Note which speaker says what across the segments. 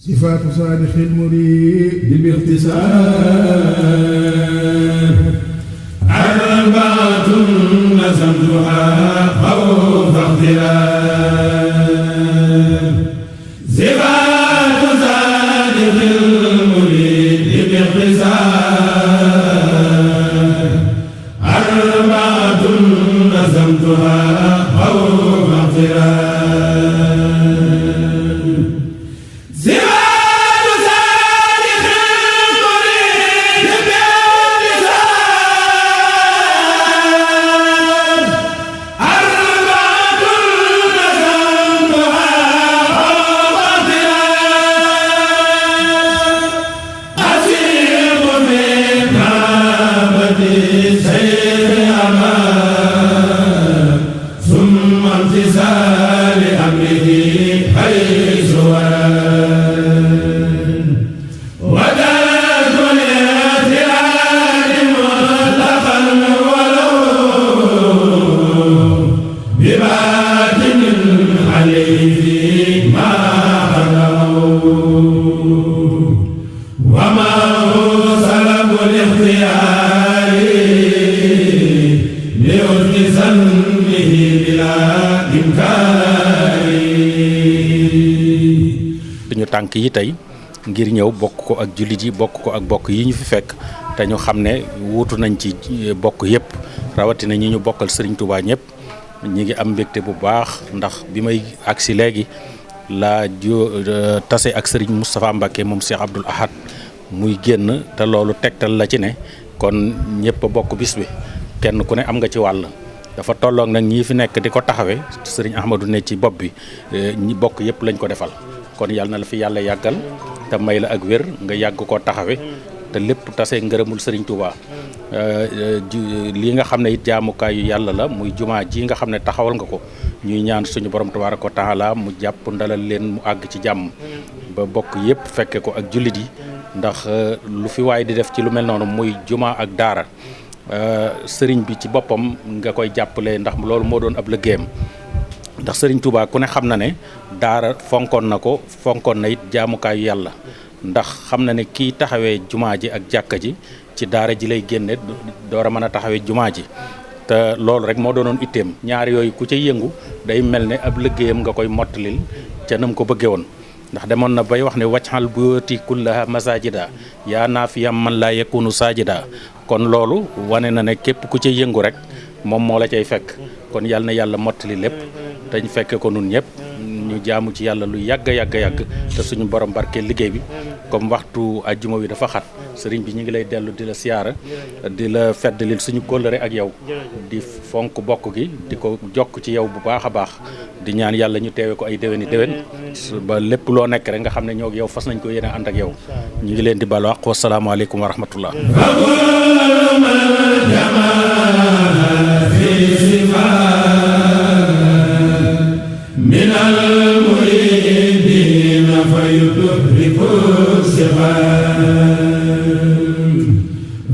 Speaker 1: صفات صادق المريد باختصار أربعة نزمتها خوف اختيار صفات صادق المريد باختصار أربعة نزمتها خوف اختيار
Speaker 2: tànk yi tey ngir ñëw bokk ko ak jullit yi bokk ko ak bokk yi ñu fi fekk te ñu xam ne wuutu nañ ci bokk yëpp rawatina ñi ñu bokkal Serigne Touba ñëpp ñi ngi am mbégte bu baax ndax bi may agsi léegi laa tase ak Serigne Moustapha Mbacké moom Cheikh Abdoul Ahad muy génn te loolu tegtal la ci ne kon ñëpp a bokk bis bi kenn ku ne am nga ci wàll dafa tolloog nag ñii fi nekk di ko taxawee Serigne Ahmadou ne ci bopp bi ñi bokk yëpp lañ ko defal kon yàlla na la fi yàlla yàggal te may la ak wér nga yàgg koo taxawe te lépp tase ngërëmul Serigne Touba lii nga xam ne it jaamukaayu yàlla la muy jumaa ji nga xam ne taxawal nga ko ñuy ñaan suñu borom tabaaraka wa taala mu jàpp ndalal leen mu àgg ci jàmm ba bokk yëpp fekke ko ak jullit yi ndax lu fi waay di def ci lu mel noonu muy jumaa ak daara sëriñ bi ci boppam nga koy jàppale ndax loolu moo doon ab liggéeyam ndax Serigne Touba ku ne xam na ne daara fonkoon na ko fonkoon na it jaamukaayu yàlla ndax xam na ne kii taxawee jumaa ji ak jàkka ji ci daara ji lay génne door a mën a taxawee jumaa ji te loolu rek moo doonoon itteem ñaar yooyu ku ca yëngu day mel ne ab liggéeyam nga koy mottalil ca nam ko bëggee woon ndax demoon na bay wax ne waccal buyuti kullaha masajida yaa naafiyam man laa yakunu sajida kon loolu wane na ne képp ku ca yëngu rek moom moo la cay fekk kon yàlla na yàlla mottali lépp te ñu fekke ko nun ñëpp ñu jaamu ci yàlla lu yàgg te suñu borom barke liggéey bi comme waxtu ajjuma bi dafa xat sëriñ bi ñu ngi lay dellu di la siyaara di la feddalil suñu kóllëre ak yow di fonk bokk gi di ko jokk ci yow bu baax a baax di ñaan yàlla ñu teewe ko ay déwéni déwén ba lépp loo nekk rek nga xam ne ñoo yow fas nañ ko yéene ànd ak yow ñu ngi leen di baal wax wasalaamaaleykum wa rahmatullah من المريدين فيدرك الصغار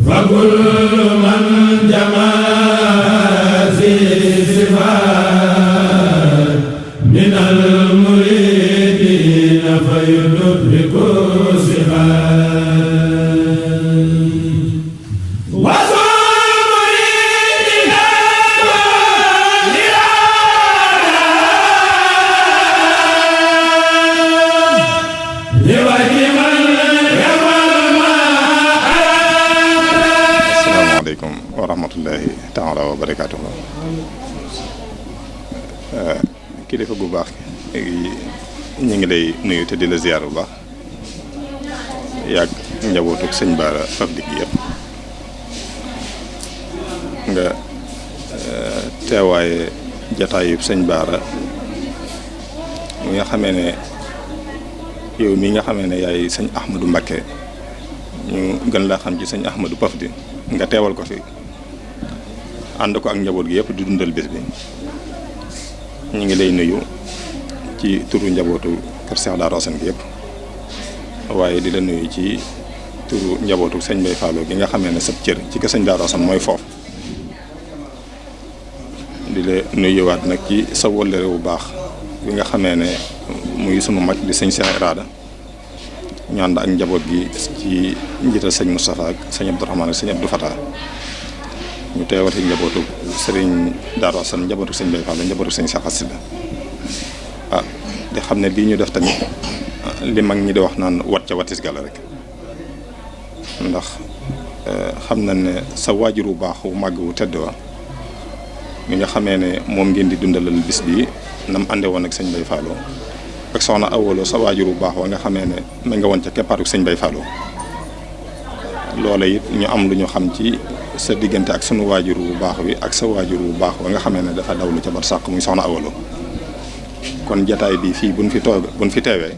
Speaker 2: فكل من جمع في صفات من المريدين فيدرك الصغار
Speaker 3: taala wa barakaatuhu kilifa gu baax ñu ngi lay nuyu te di la ziar bu baax yàgg njabootu sëñ Bara Fafdi gi yëpp nga teewaaye jataayub sëñ Bara mi nga xamee ne yow mi nga xamee ne yaay sëñ Ahmadou Mbacké ñu gën laa xam ci sëñ Ahmadou Fafdi nga teewal ko fi ànd ko ak njaboot gi yëpp di dundal bés bi ñu ngi lay nuyu ci turu njabootu kër Cheikh Darou Assane gi yëpp waaye di la nuyu ci turu njabootu sëñ Mbaye Fallou gi nga xamee ne sab cër ci kër sëñ Darou Assane mooy foofu di la nuyuwaat nag ci sa wëllëre bu baax bi nga xamee ne muy sunu mag di sëñ Cheikh Irada ñu ànd ak njaboot gi ci njiital sëñ Moustapha ak sëñ Abdourahmane ak sëñ Abdou Fatah ñu teewati njabootu sëriñ Darou Assane njabootu sëñ Baye Fall njabootu sëñ Cheikh Assida di xam ne bii ñu def tamit li mag ñi di wax naan wat ca watis gala rek ndax xam na ne sa waajur wu baax wu màgg wu tedd wa mi nga xamee ne moom ngeen di dundalal bis bi nam ànde woon ak sëñ Baye Fall ak soxna Awolo sa waajur wu baax wa nga xamee ne ma nga woon ca keppaaru sëñ Baye Fall loola it ñu am lu ñu xam ci sa diggante ak sunu waajur wu baax wi ak sa waajur wu baax wa nga xamee ne dafa dawlu ca bar sàq muy soxna Awolo kon jataay bi fii buñ fi teewee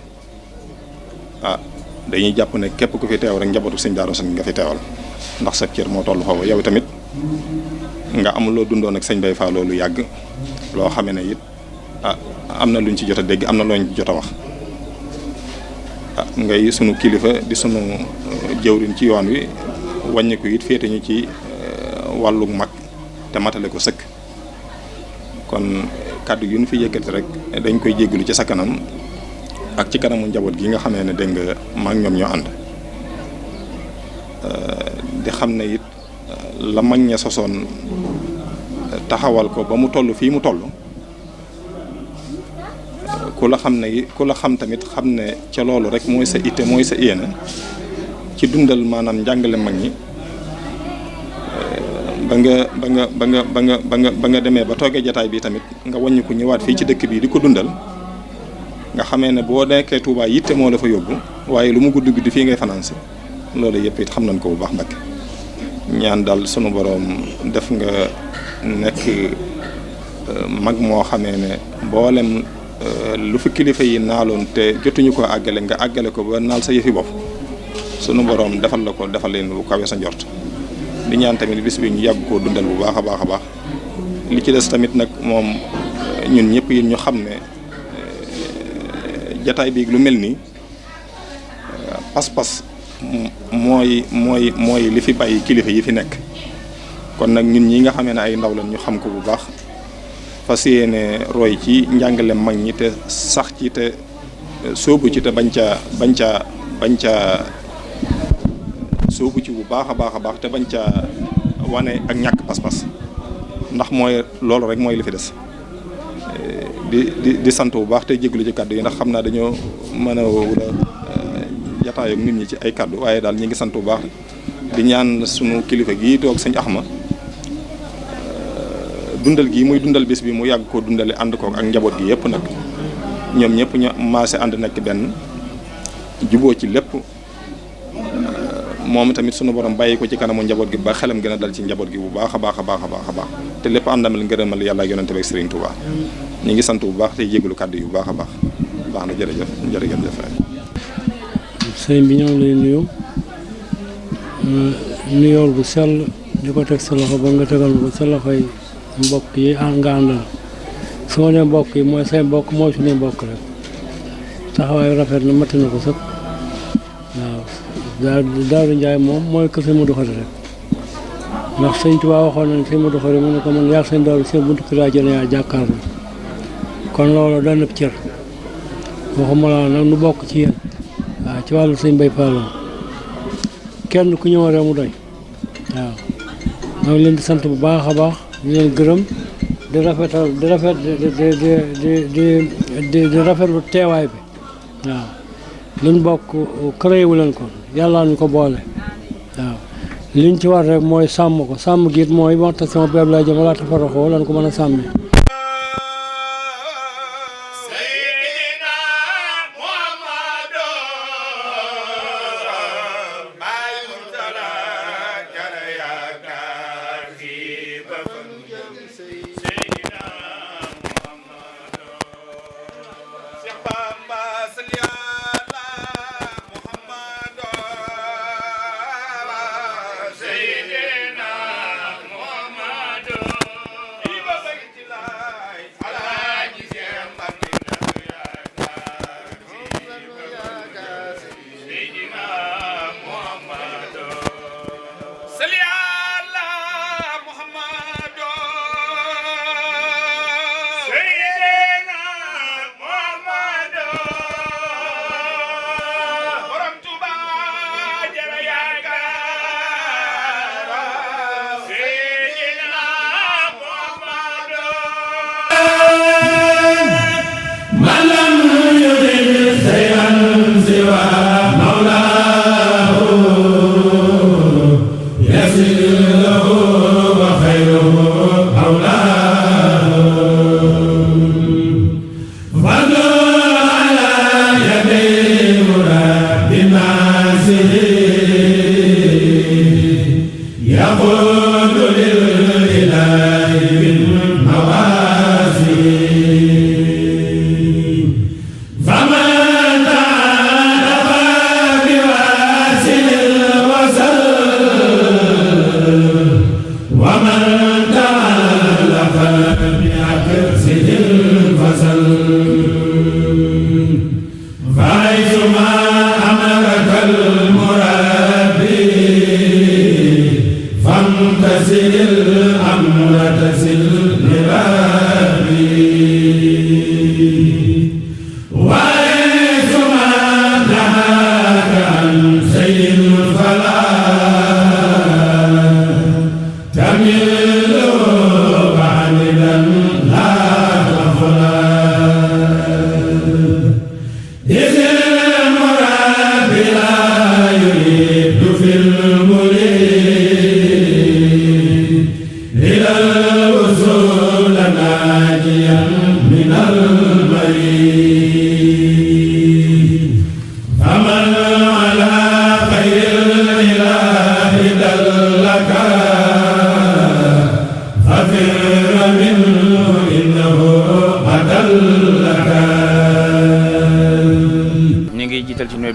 Speaker 3: dañuy jàpp ne képp ku fi teew rek njabootu sëñ Darou Assane nga fi teewal ndax sa cër moo toll foofu yow tamit nga am loo dundoon ak sëñ Baye Fall lu yàgg loo xamee ne it am na luñ ci jot a dégg am na looñ ci jot a wax ngay sunu kilifa di sunu jëwriñ ci yoon wi wàññiku it féete ñu ci wàllu mag te matale ko sëkk kon kàddu yu ñu fi yëkkati rek dañ koy jéggalu ci sa kanam ak ci kanamu njaboot gi nga xamee ne dégg nga maag ñoom ñoo ànd di xam ne it la mag ña sosoon taxawal ko ba mu toll fii mu toll ku la xam tamit xam ne ca loolu rek mooy sa itte mooy sa yéene ci dundal maanaam njàngale mag ñi ba nga demee ba toogee jataay bi tamit nga wàññi ko ñëwaat fii ci dëkk bi di ko dundal nga xamee ne boo nekkee Touba yitte moo la fa yóbbu waaye lu mu guddi guddi fii ngay fanaan si loolu yëpp it xam nañ ko bu baax Mbàkke ñaan daal sunu boroom def nga nekk mag moo xamee ne mboolem lu fi kilifa yi naaloon te jotuñu ko àggale nga àggale ko ba naal sa yëfi bopp sunu boroom defal la ko defal leen bu kawe sa njort di ñaan tamit bis bi ñu yàgg koo dundal bu baax a baax a baax li ci des tamit nag moom ñun ñëpp yi ñu xam ne jataay bi lu mel nii pas-pas mooy li fi bàyyi kilifa yi fi nekk kon nag ñun ñi nga xamee ne ay ndaw lañ ñu xam ko bu baax fas yéene roy ci njàngale mag ñi te sax ci te sóobu ci te bañ caa sóobu ci bu baax a baax te bañ caa wane ak ñàkk pas-pas ndax mooy loolu rek mooy li fi des di sant bu baax te jégalu ci kàddu yi ndax xam naa dañoo mën a wula jataayam nit ñi ci ay kàddu waaye daal ñi ngi sant bu baax di ñaan sunu kilifa gii toog sëñ Axma dundal gi muy dundal bis bi mu yàgg koo dundale ànd ko ak njaboot gi yëpp nag ñoom ñëpp ñu maase ànd nekk benn juboo ci lépp moom tamit sunu borom bàyyi ko ci kanamu njaboot gi ba xelam gën a dal ci njaboot gi bu baax a baax te lépp àndamal ngërëmal yàlla ak yonente bi ak Serigne Touba ñu ngi sant bu baax tey jégalu kàddu yu baax a baax na jërëjëf
Speaker 4: sëñ bi ñoo ngi lay nuyu nuyool bu sell di ko teg sa loxo ba nga tegal ko sa loxoy mbokk yi nga àndal su ma nee mbokk yi mooy say mbokk mooy suñuy mbokk rek taxawaayu rafet na matti na ko sax waaw Daaru Njaay moom mooy kër sëñ Modou Khari rek ndax sëñ Tuubaa waxoon na ne sëñ Modou Khari mu ne ko man yaag sëñ Daaru seen buntu kër laa jëlee yaa jàkkaarloo kon loolu doon na cër waxuma la nag nu bokk ci yéen waaw ci wàllu sëñ Baye Fall kenn ku ñëw rek mu doy waaw maa ngi leen di sant bu baax a baax di leen gërëm di rafetlu teewaay bi waaw luñ bokk këréewu leen ko yàlla ñu ko boole waaw liñ ci war rek mooy sàmm ko sàmm giit mooy waxta sama beeb lay jëm wala tafaraxoo lan ko mën a sàmmee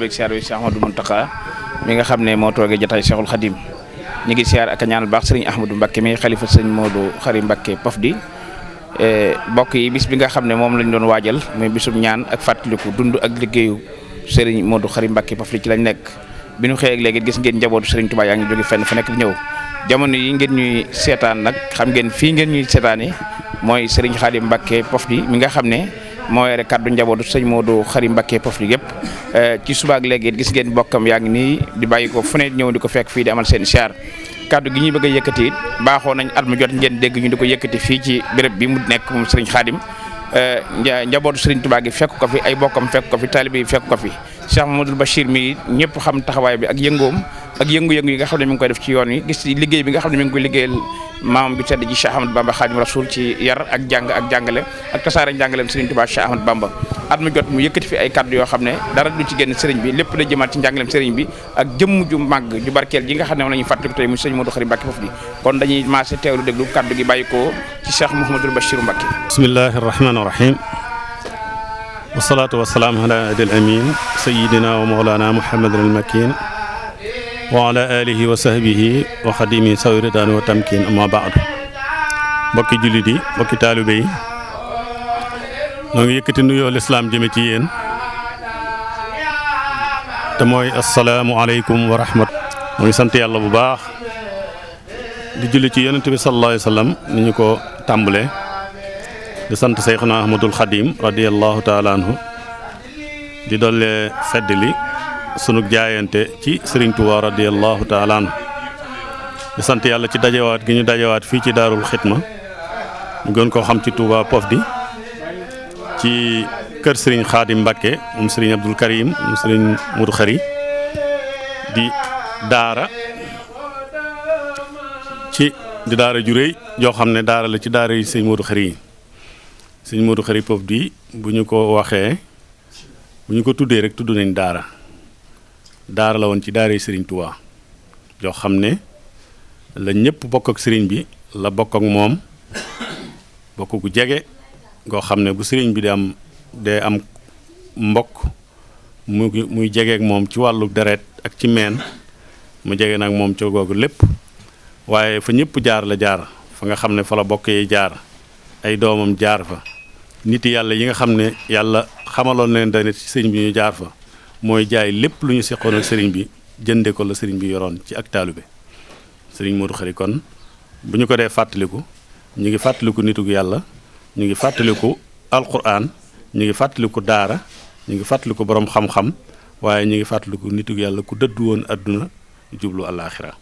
Speaker 5: siyaar bi Cheikh Ahmadou Mountakha mi nga xam ne moo toogee jotaay Cheikhul Khadim ñu ngi siyaar ak a ñaanal baax sëriñ Ahmadou Mbacké mi xalifa sëñ Modou Khary Mbacké Pofdy mbokk yi bis bi nga xam ne moom lañ doon waajal muy bisum ñaan ak fàttaliku dund ak liggéeyu sëriñ Modou Khary Mbacké Pofdy ci lañ nekk bi ñu xëyee ak léegi gis ngeen njabootu sëriñ Touba yaa ngi jóge fenn fa nekk di ñëw jamono yi ngeen ñuy seetaan nag xam ngeen fii ngeen ñuy seetaane mooy sëriñ Khadim Mbacké Pofdy mi nga xam ne moo yore kaddu njabootu sëñ Modou Khary Mbacké Pofdy yëpp ci subaak léegi gis ngeen bokkam yaa ngi nii di bàyyi ko fu ne ñëw di ko fekk fii di amal seen siyaar kaddu gi ñuy bëgg a yëkkati it baaxoo nañ at mu jot ngeen dégg ñu di ko yëkkati fii ci béréb bi mu nekk moom sëriñ Khadim njabootu sëriñ Touba gi fekk ko fi ay bokkam fekk ko fi taalibe yi fekk ko fi Cheikh Mamadou Bachir mi ñëpp xam taxawaay bi ak yëngoom ak yëngu-yëngu yi nga xam ne mi ngi koy def ci yoon wi gis liggéey bi nga xam ne mi ngi koy liggéeyal maamam bi tedd ji Cheikh Ahmadou Bamba Khadim Rasoul ci yar ak jàng ak jàngale ak tasaare njàngaleem Serigne Touba Cheikh Ahmadou Bamba at mu jot mu yëkkati fi ay kaddu yoo xam ne dara du ci génn Serigne bi lépp da jëmaat ci njàngaleem Serigne bi ak jëmm ju màgg ju barkeel ji nga xam ne moom la ñuy fàttaliku tey muy Serigne Modou Khary Mbacké Pofdy kon dañuy maase teewlu déglu kaddu gi bàyyi ko ci Cheikh Mouhamadou Bachir Mbacké.
Speaker 6: bismillahi rahmani rahim wasalaatu wasalaamu ala adil amin sayidina wa mawlana muhammadin al makin wa ala alihi wa sahbihi wa xadimi sawridaan wa tamkin amma baadu mbokki jullit yi mbokki taalibe yi noo ngi yëkkati nuyoo lislaam jëme ci yéen te mooy asalaamu aleykum wa rahmat moo ngi sant yàlla bu baax di julli ci yonent bi sallallahu alayhi wa sallam ni ñu ko tàmbalee di sant Seyxuna Ahmadul Xadim radiyallahu taala anhu di dolle fedd li sunu jaayante ci Serigne Touba radiyallahu taala anhu di sant yàlla ci dajewaat gi ñu dajewaat fii ci Daarul Xidma ñu gën koo xam ci Touba Pofdy ci kër Serigne Khadim Mbacké moom Serigne Abdoul Karim moom Serigne Modou Khary di daara ju rëy joo xam ne daara la ci daara yi Serigne Modou Khary yi Serigne Modou Khary Pofdy bu ñu ko waxee bu ñu ko tuddee rek tudd nañ daara la woon ci daara yi Serigne Touba joo xam ne la ñëpp bokk ak Serigne bi la bokk ak moom bokk gu jege goo xam ne bu Serigne bi dee am mbokk muy jegeek moom ci wàllu deret ak ci meen mu jege nag moom ci googu lépp waaye fa ñëpp jaar la jaar fa nga xam ne fa la bokk yi jaar ay doomam jaar fa nit yàlla yi nga xam ne yàlla xamaloon leen dane ci sëriñ bi ñu jaar fa mooy jaay lépp lu ñu seqoon ak sëriñ bi jënde ko la sëriñ bi yoroon ci ak taalube sëriñ Modou Khary kon bu ñu ko dee fàttaliku ñu ngi fàttaliku nitug yàlla ñu ngi fàttaliku alquran ñu ngi fàttaliku daara ñu ngi fàttaliku borom xam-xam waaye ñu ngi fàttaliku nitug yàlla ku dëddu woon àdduna jublu alaaxira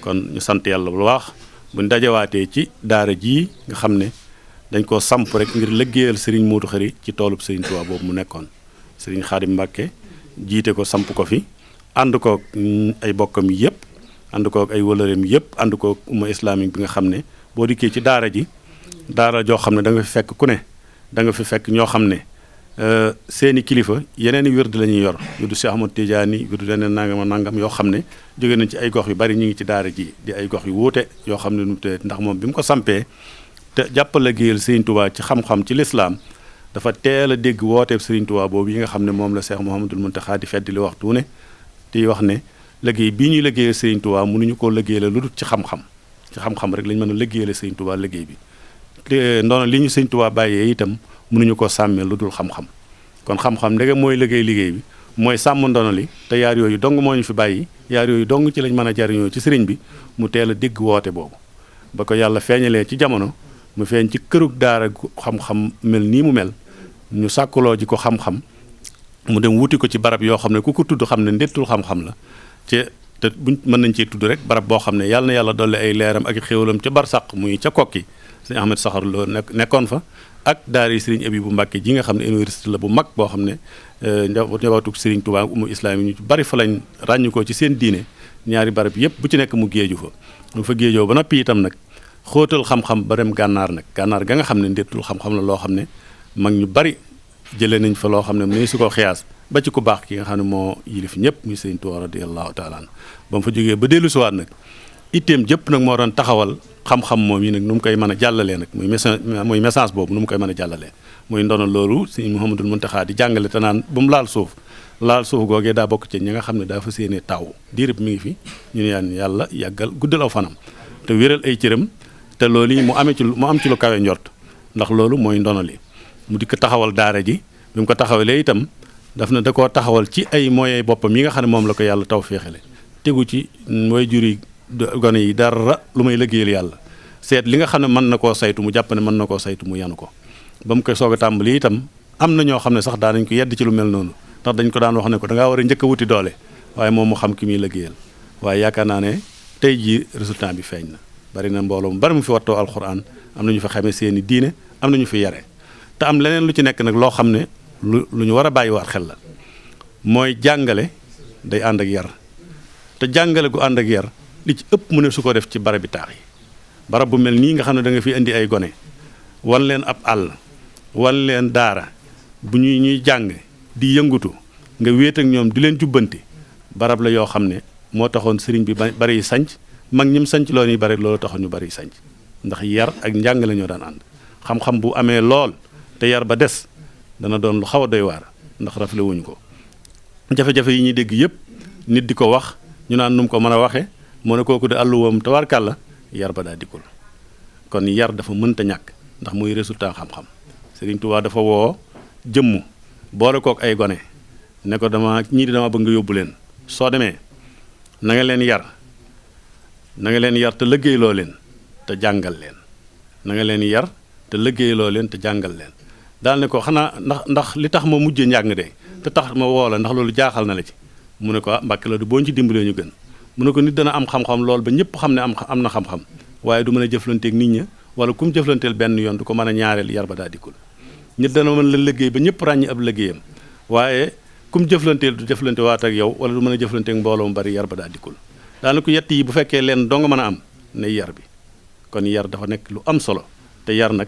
Speaker 6: kon ñu sant yàlla bu baax buñ dajawaatee ci daara jii nga xam ne dañ koo samp rek ngir liggéeyal Serigne Modou Khary ci toolub Serigne Touba boobu mu nekkoon Serigne Khadim Mbacké jiite ko samp ko fi ànd koog ay bokkam yëpp ànd koog ay wëlëreem yëpp ànd koog umma islamique bi nga xam ne boo dikkee ci daara ji daara joo xam ne da nga fi fekk ku ne da nga fi fekk ñoo xam ne seeni kilifa yeneen i wird la ñuy yor wirdu Cheikh Ahmad Tidiane wirdu leneen nangam yoo xam ne jóge nañ ci ay gox yu bari ñu ngi ci daara ji di ay gox yu wuute yoo xam ne nu te ndax moom bi mu ko sampee te jàppale liggéeyal Serigne Touba ci xam-xam ci lislaam dafa teel a dégg wooteeb Serigne Touba boobu yi nga xam ne moom la Cheikh Mouhamadoul Mountakha di fedd li waxtu ne di wax ne liggéey bii ñuy liggéeyal Serigne Touba mënuñu koo liggéeyal lu dul ci xam-xam rek lañ mën a liggéeyal Serigne Touba liggéey bi te ndono li ñu Serigne Touba bàyyee itam mënuñu ko sàmmee lu dul xam-xam kon xam-xam ndege mooy liggéey bi mooy sàmm ndono li te yaar yooyu dong moo ñu fi bàyyi yaar yooyu dong ci lañ mën a jariñoo ci sëriñ bi mu teel a dégg woote boobu ba ko yàlla feeñalee ci jamono mu feeñ ci kërug daara xam-xam mel nii mu mel ñu sàkkuloo ji ko xam-xam mu dem wuti ko ci barab yoo xam ne ku ko tudd xam ne ndettul xam-xam la te buñ mën nañ cee tudd rek barab boo xam ne yàlla na yàlla dolli ay leeram ak xéwalam ca barsàq muy ca kokki sëñ Ahmed Saxar Lo nekkoon fa ak daara yi Serigne Abibu Mbàkke ji nga xam ne université la bu mag boo xam ne njabootug Serigne Touba umu islam yi ñu bari fa lañ ràññu ko ci seen diine ñaari barab yépp bu ci nekk mu géeju fa mu fa géejoo ba noppi itam nag xóotal xam-xam ba dem gànnaar ga nga xam ne ndettul xam-xam la loo xam ne mag ñu bari jëlee nañ fa loo xam ne mu su ko xiyaas ba ci ku baax ki nga xam ne moo yilif ñëpp muy Serigne Touba radiyallahu taala an ba mu fa jógee ba dellu siwaat nag itteem jëpp nag moo doon taxawal xam-xam moom yi nag nu mu koy mën a jàllalee nag muy message boobu nu mu koy mën a jàllalee muy ndono loolu Sëriñ Mouhamadoul Mountakha di jàngale te naan bu mu laal suuf googee daa bokk ci ñi nga xam ne daa fa séenee taw diirib mi ngi fi ñu ne yaan yàlla yàggal guddal aw fanam te wéral ay cëram te loolu yi mu am ci lu kawe njort ndax loolu mooy ndono li mu di ko taxawal daara ji bi mu ko taxawalee itam daf na da koo taxawal ci ay moyens boppam yi nga xam ne moom la ko yàlla taw féexale tegu ci way juri gone yi dara lu may liggéeyal yàlla seet li nga xam ne mën na koo saytu mu jàpp ne mën na koo saytu mu yanu ko ba mu koy soog a tàmbali itam am na ñoo xam ne sax daanañ ko yedd ci lu mel noonu ndax dañ ko daan wax ne ko da ngaa war a njëkk a wuti doole waaye moom mu xam ki muy liggéeyal waaye yaakaar naa ne tey jii résultat bi feeñ na bari na mbooloo mu bari mu fi wattoo alxuraan am na ñu fa xamee seeni diine am na ñu fi yare te am leneen lu ci nekk nag loo xam ne lu ñu war a bàyyiwaat xel la mooy jàngale day ànd ak yar te jàngale gu ànd ak yar li ci ëpp mu ne su ko def ci barab bi taax yi barab bu mel nii nga xam ne da nga fi indi ay gone wan leen ab àll wan leen daara bu ñuy jàng di yëngutu nga wéet ak ñoom di leen jubbanti barab la yoo xam ne moo taxoon sëriñ bi bari sanc mag ñim sanc loo ni bari loolu taxoon ñu bari sanc ndax yar ak njàng la ñoo daan ànd xam-xam bu amee lool te yar ba des dana doon lu xaw a doy waar ndax rafle wuñu ko jafe-jafe yi ñuy dégg yépp nit di ko wax ñu naan nu mu ko mën a waxe moo ne kooku de àlluwam tawarkàlla yar ba daa dikkul kon yar dafa mënta ñàkk ndax muy résultat xam-xam Serigne Touba dafa woo jëmm boole kook ay gone ne ko dama bëgg nga yóbbu leen soo demee na nga leen yar te liggéeyloo leen te jàngal leen na nga leen yar te liggéeyloo leen te jàngal leen daal ne ko xanaa ndax li tax ma mujjee njàng de te tax ma woo la ndax loolu jaaxal na la ci mu ne ko Mbàkke la du boo ñu ci dimbalee ñu gën mu ne ko nit dana am xam-xam lool ba ñëpp xam ne am na xam-xam waaye du mën a jëflanteeg nit ña wala kum jëflanteel benn yoon du ko mën a ñaareel yar ba daa dikkul nit dana mën la liggéey ba ñëpp ràññi ab liggéeyam waaye kum jëflanteel du jëflante waat ak yow wala du mën a jëflanteeg mbooloo mu bari yar ba daa dikkul daanaka yett yi bu fekkee leen dong mën a am ne yar bi kon yar dafa nekk lu am solo te yar nag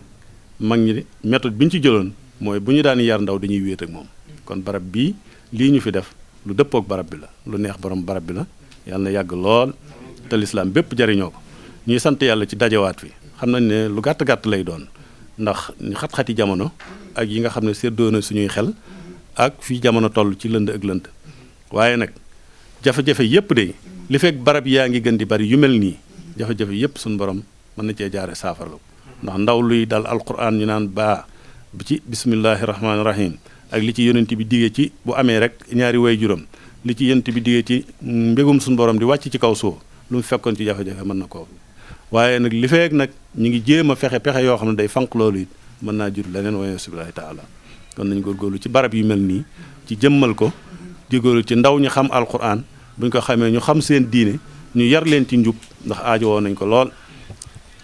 Speaker 6: mag ñi méthode bi ñu ci jëloon mooy bu ñu daan yar ndaw dañuy wéet ak moom kon barab bii lii ñu fi def lu dëppook barab bi la lu neex borom barab bi la yàlla na yàgg lool te lislaam bépp jariñoo ko ñuy sant yàlla ci dajawaat fi xam nañ ne lu gàtt-gàtt lay doon ndax ñu xat-xati jamono ak yi nga xam ne séddoo na suñuy xel ak fii jamono toll ci lënd ak lënd waaye nag jafe-jafe yépp de li fekk barab yaa ngi gën di bari yu mel nii jafe-jafe yépp suñu borom mën na cee jaare saafara la ndax ndaw luy dal alquran ñu naan baa bi ci bismillahi rahmaani rahim ak li ci yonent bi digee ci bu amee rek ñaari way juróom li ci yonent bi digee ci mbégum suñu borom di wàcc ci kaw suuf lu mu fekkoon ci jafe-jafe mën na koo waaye nag li feek nag ñu ngi jéem a fexe pexe yoo xam ne day fanq loolu it mën naa jur leneen wa subhanahu taala kon nañ góorgóorlu ci barab yu mel nii ci jëmmal ko góorgóorlu ci ndaw ñi xam alquran buñ ko xamee ñu xam seen diine ñu yar leen ci njub ndax aajo woon nañ ko lool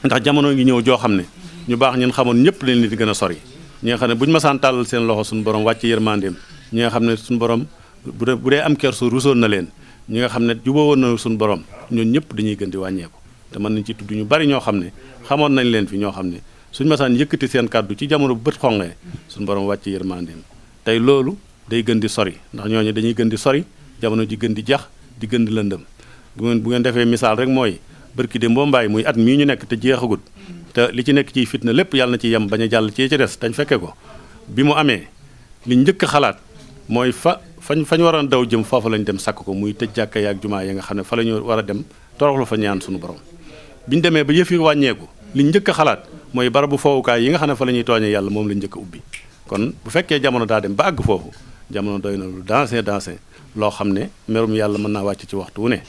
Speaker 6: ndax jamono ngi ñëw joo xam ne ñu baax ñun xamoon ñëpp leen di gën a sori ñi nga xam ne bu ñu masaan tàllal seen loxo suñu borom wàcc yërmandeem ñi nga xam ne suñu borom bu dee am kersu rusoon na leen ñi nga xam ne juboo woon na suñu borom ñun ñëpp dañuy gën di wàññeeku te mën nañ ci tudd ñu bari ñoo xam ne xamoon nañ leen fi ñoo xam ne suñu masaan yëkkati seen kàddu ci jamono bu bët xonqee suñu borom wàcc yërmandeem tey loolu day gën di sori ndax ñooñu dañuy gën di sori jamono ji gën di jax di gën di lëndëm bu ngeen defee misaal rek mooy bërki de mbombaay muy at mii ñu nekk te jeexagut te li ci nekk ciy fitna lépp yàlla na ci yem bañ a jàll ci des dañ fekke ko bi mu amee li njëkk a xalaat mooy fañ waroon daw jëm foofu lañ dem sakk ko muy tëj jàkka yaak jumaa yi nga xam ne fa la ñu war a dem toroxlu fa ñaan suñu borom biñ demee ba yëf yi wàññeeku li njëkk a xalaat mooy barabu foowukaay yi nga xam ne fa la ñuy tooñee yàlla moom lañ njëkk a ubbi kon bu fekkee jamono daa dem ba àgg foofu jamono doy na lu dansé loo xam ne merum yàlla mën naa wàcc ci waxtu wu ne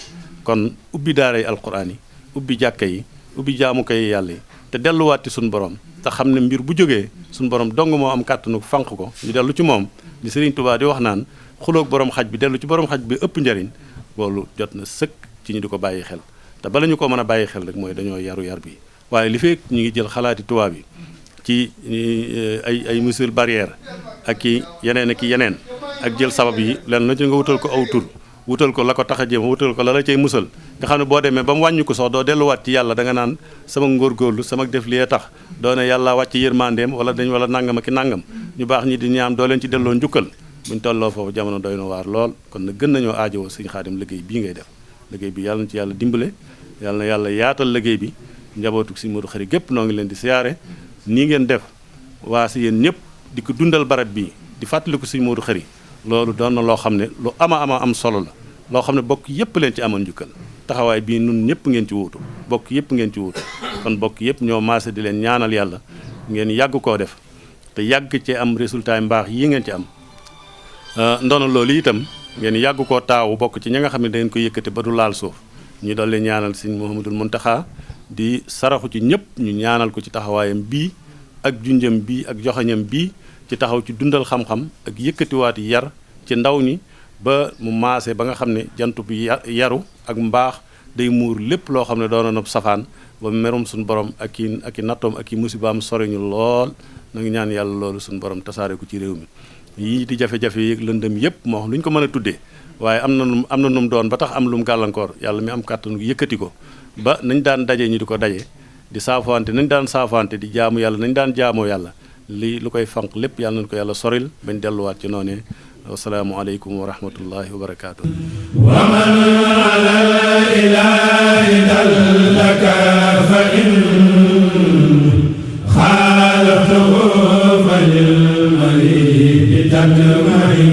Speaker 6: kon ubbi daara yi alquran yi ubbi jàkka yi ubbi jaamuka yi yàlla yi te delluwaat ci suñu borom te xam ne mbir bu jógee suñu borom dong moo am kàttanu fànq ko ñu dellu ci moom li Sëriñ Tuubaa di wax naan xuloog borom xaj bi dellu ci borom xaj bi ëpp njariñ loolu jot na sëkk ci ñu di ko bàyyi xel te bala ñu ko mën a bàyyi xel rek mooy dañoo yaru yar bi waaye li fekk ñu ngi jël xalaati tubaab bi ci ay mesures barrières ak yeneen ak jël sabab yi len la ci nga wutal ko aw tur wutal ko la ko tax a jéem wutal ko la la cay musal nga xam ne boo demee ba mu wàññi ko sax doo delluwaat ci yàlla da nga naan sama ngóorgóorlu sama def li tax doo ne yàlla wàcc yërmandeem wala nangam ak nangam ñu baax ñi di ñaam doo leen ci delloo njukkal buñ tolloo foofu jamono doy na waar lool kon na gën nañoo aajowoo Sëñ Xaadim liggéey bii ngay def liggéey bi yàlla na ci yàlla dimbale yàlla na yàlla yaatal liggéey bi njabootu Sëñ Modou Khary gépp noo ngi leen di siyaare nii ngeen def waa si yéen ñëpp di ko dundal barab bii di fàttaliku Sëñ Modou Khary loolu doon na loo xam ne lu ama am solo la loo xam ne bokk yëpp leen ci amoon njukkal taxawaay bii nun ñëpp ngeen ci wuutu bokk yëpp ngeen ci wuutu kon bokk yëpp ñoo maase di leen ñaanal yàlla ngeen yàgg koo def te yàgg ci am résultat yu mbaax yi ngeen ci am ndono loolu itam ngeen yàgg koo taawu bokk ci ña nga xam ne da ngeen ko yëkkati ba du laal suuf ñu doon leen ñaanal Sëñ Mouhamadul Mountakha di saraxu ci ñëpp ñu ñaanal ko ci taxawaayam bii ak junjam bii ak joxañam bii ci taxaw ci dundal xam-xam ak yëkkatiwaat yar ci ndaw ñi ba mu maase ba nga xam ne jant bi yaru ak mbaax day muur lépp loo xam ne doona na safaan ba merum suñu borom ak i nattoom ak i musibaam sori ñu lool na ngi ñaan yàlla loolu suñu borom tasaare ko ci réew mi yii di jafe-jafe yeeg lëndëm yëpp moo xam lu ñu ko mën a tuddee waaye am na nu mu doon ba tax am lu mu gàllankoor yàlla mi am kàttanu yëkkati ko ba nañ daan daje ñu di ko daje di saafante nañ daan saafante di jaamu yàlla nañ daan jaamoo yàlla lii lu koy fanq lépp yàlla nañ ko yàlla soril bañ delluwaat ci noonee wasalaamu aleykum wa rahmatullahi wa barakaatu
Speaker 1: wa man ala ilahi dallaka fa in xaalaftahu fa lil maridi tatmain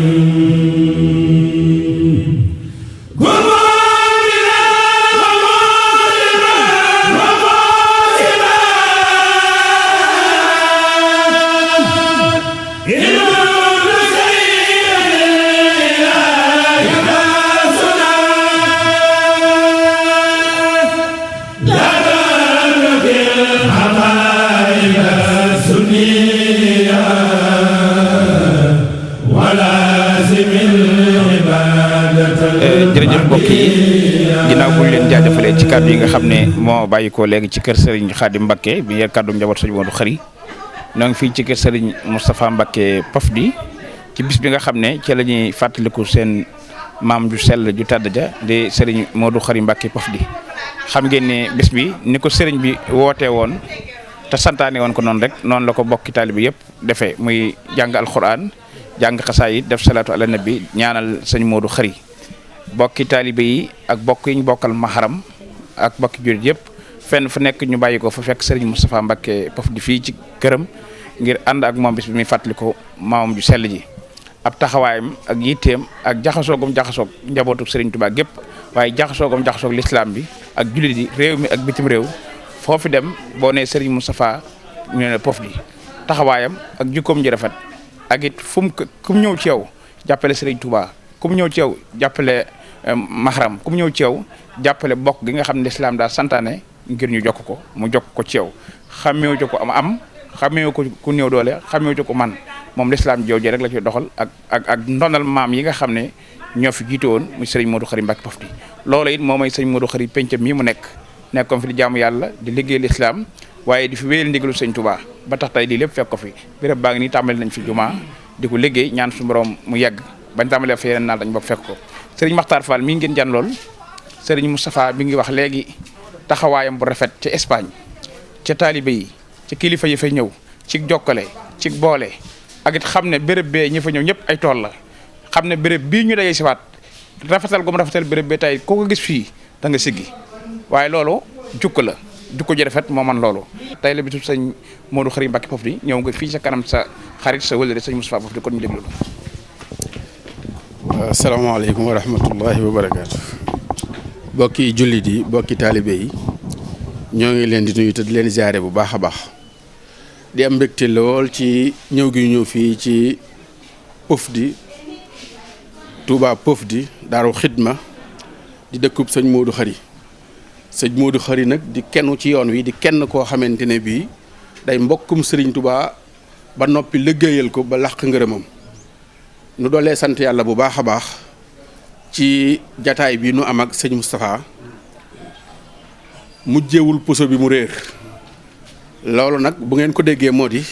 Speaker 5: jërëjëf mbokk yi ginnaaw bu ñu leen jaajëfalee ci kàddu yi nga xam ne moo bàyyi ko léegi ci kër Serigne Khadim Mbacké bi yor kàddu njaboot Serigne Modou Khary ñoo ngi fii ci kër Serigne Moustapha Mbacké Pafdi ci bis bi nga xam ne ci la ñuy fàttaliku seen maam ju sell ju tàdd ja di Serigne Modou Khary Mbacké Pafdi xam ngeen ne bis bi ni ko Serigne bi wootee woon te santaane woon ko noonu rek noonu la ko bokki taalibe yëpp defee muy jàng alxuraan jàng xasaayid def salaatu ala nabi ñaanal sëñ Modou Khary bokki taalibe yi ak bokk yi ñu bokkal maharam ak bokki jurit yëpp fenn fu nekk ñu bàyyi ko fa fekk Serigne Moustapha Mbacké Pafdi fii ci këram ngir ànd ak moom bis bi muy fàttali ko maamam ju sell ji ab taxawaayam ak yitteem ak jaxasoogum jaxasoog njabootu Serigne Touba gépp waaye jaxasoogum jaxasoog l'islam bi ak jullit yi réew mi ak bitim réew foofu dem boo nee Serigne Moustapha ñu ne Pafdi taxawaayam ak jikkoom ji rafet ak it fu mu ku mu ñëw ci yow jàppale Serigne Touba ku mu ñëw ci yow jàppale mahram ku mu ñëw ci yow jàppale bokk gi nga xam ne lislaam daal santaane ngir ñu jokk ko mu jokk ko ci yow xameewu ci ko am xameewu ko ku néew doole xameewu ci ko man moom lislaam jooju rek la ci doxal ak ndonal maam yi nga xam ne ñoo fi jiite woon muy Serigne Modou Khary Mbacké Pafdi loolu it moo may Serigne Modou Khary pencam mii mu nekkoon fi di jaamu yàlla di liggéey lislaam waaye di fi wéyal ndigalu Serigne Touba ba tax tey lii lépp fekk ko fi béréb baa ngi nii tàmbali nañ fi jumaa di ko liggéey ñaan suñu borom mu yegg bañ tàmbalee fa yeneen naal dañ bokk fekk ko Serigne Makhtar Fall mii ngeen jan lool Serigne Moustapha bi ngi wax léegi taxawaayam bu rafet ci Espagne ca taalibe yi ci kilifa yi fay ñëw ci jokkale ci boole ak it xam ne béréb bee ñi fa ñëw ñëpp ay tool la xam ne béréb bii ñu dajee si waat rafetal gu mu rafetal béréb bee tey koo ko gis fii da nga siggi waaye loolu jukko la jukko ji rafet moo man loolu. tey la bisu sëñ Modou Khary Mbacké Pofdy ñëw nga fii sa kanam sa xarit sa wëllëre sëñ Moustapha Pofdy kon ñu déglu.
Speaker 7: asalaamaaleykum wa rahmatullahi wa barakaatu. bokki jullit yi bokki taalibe yi ñoo ngi leen di nuyu te di leen ziare bu baax a baax di am mbégte lool ci ñëw gi ñëw fii ci Pofdy Touba Pofdy Daaru Xidma di dëkkub sëñ Modou Khary sëñ Modou Khary nag di kenn ci yoon wi di kenn koo xamante ne bii day mbokkum Serigne Touba ba noppi liggéeyal ko ba làq ngërëmam nu doolee sant yàlla bu baax a baax ci jataay bi nu am ak sëñ Moustapha mujjewul puso bi mu réer loolu nag bu ngeen ko déggee moo di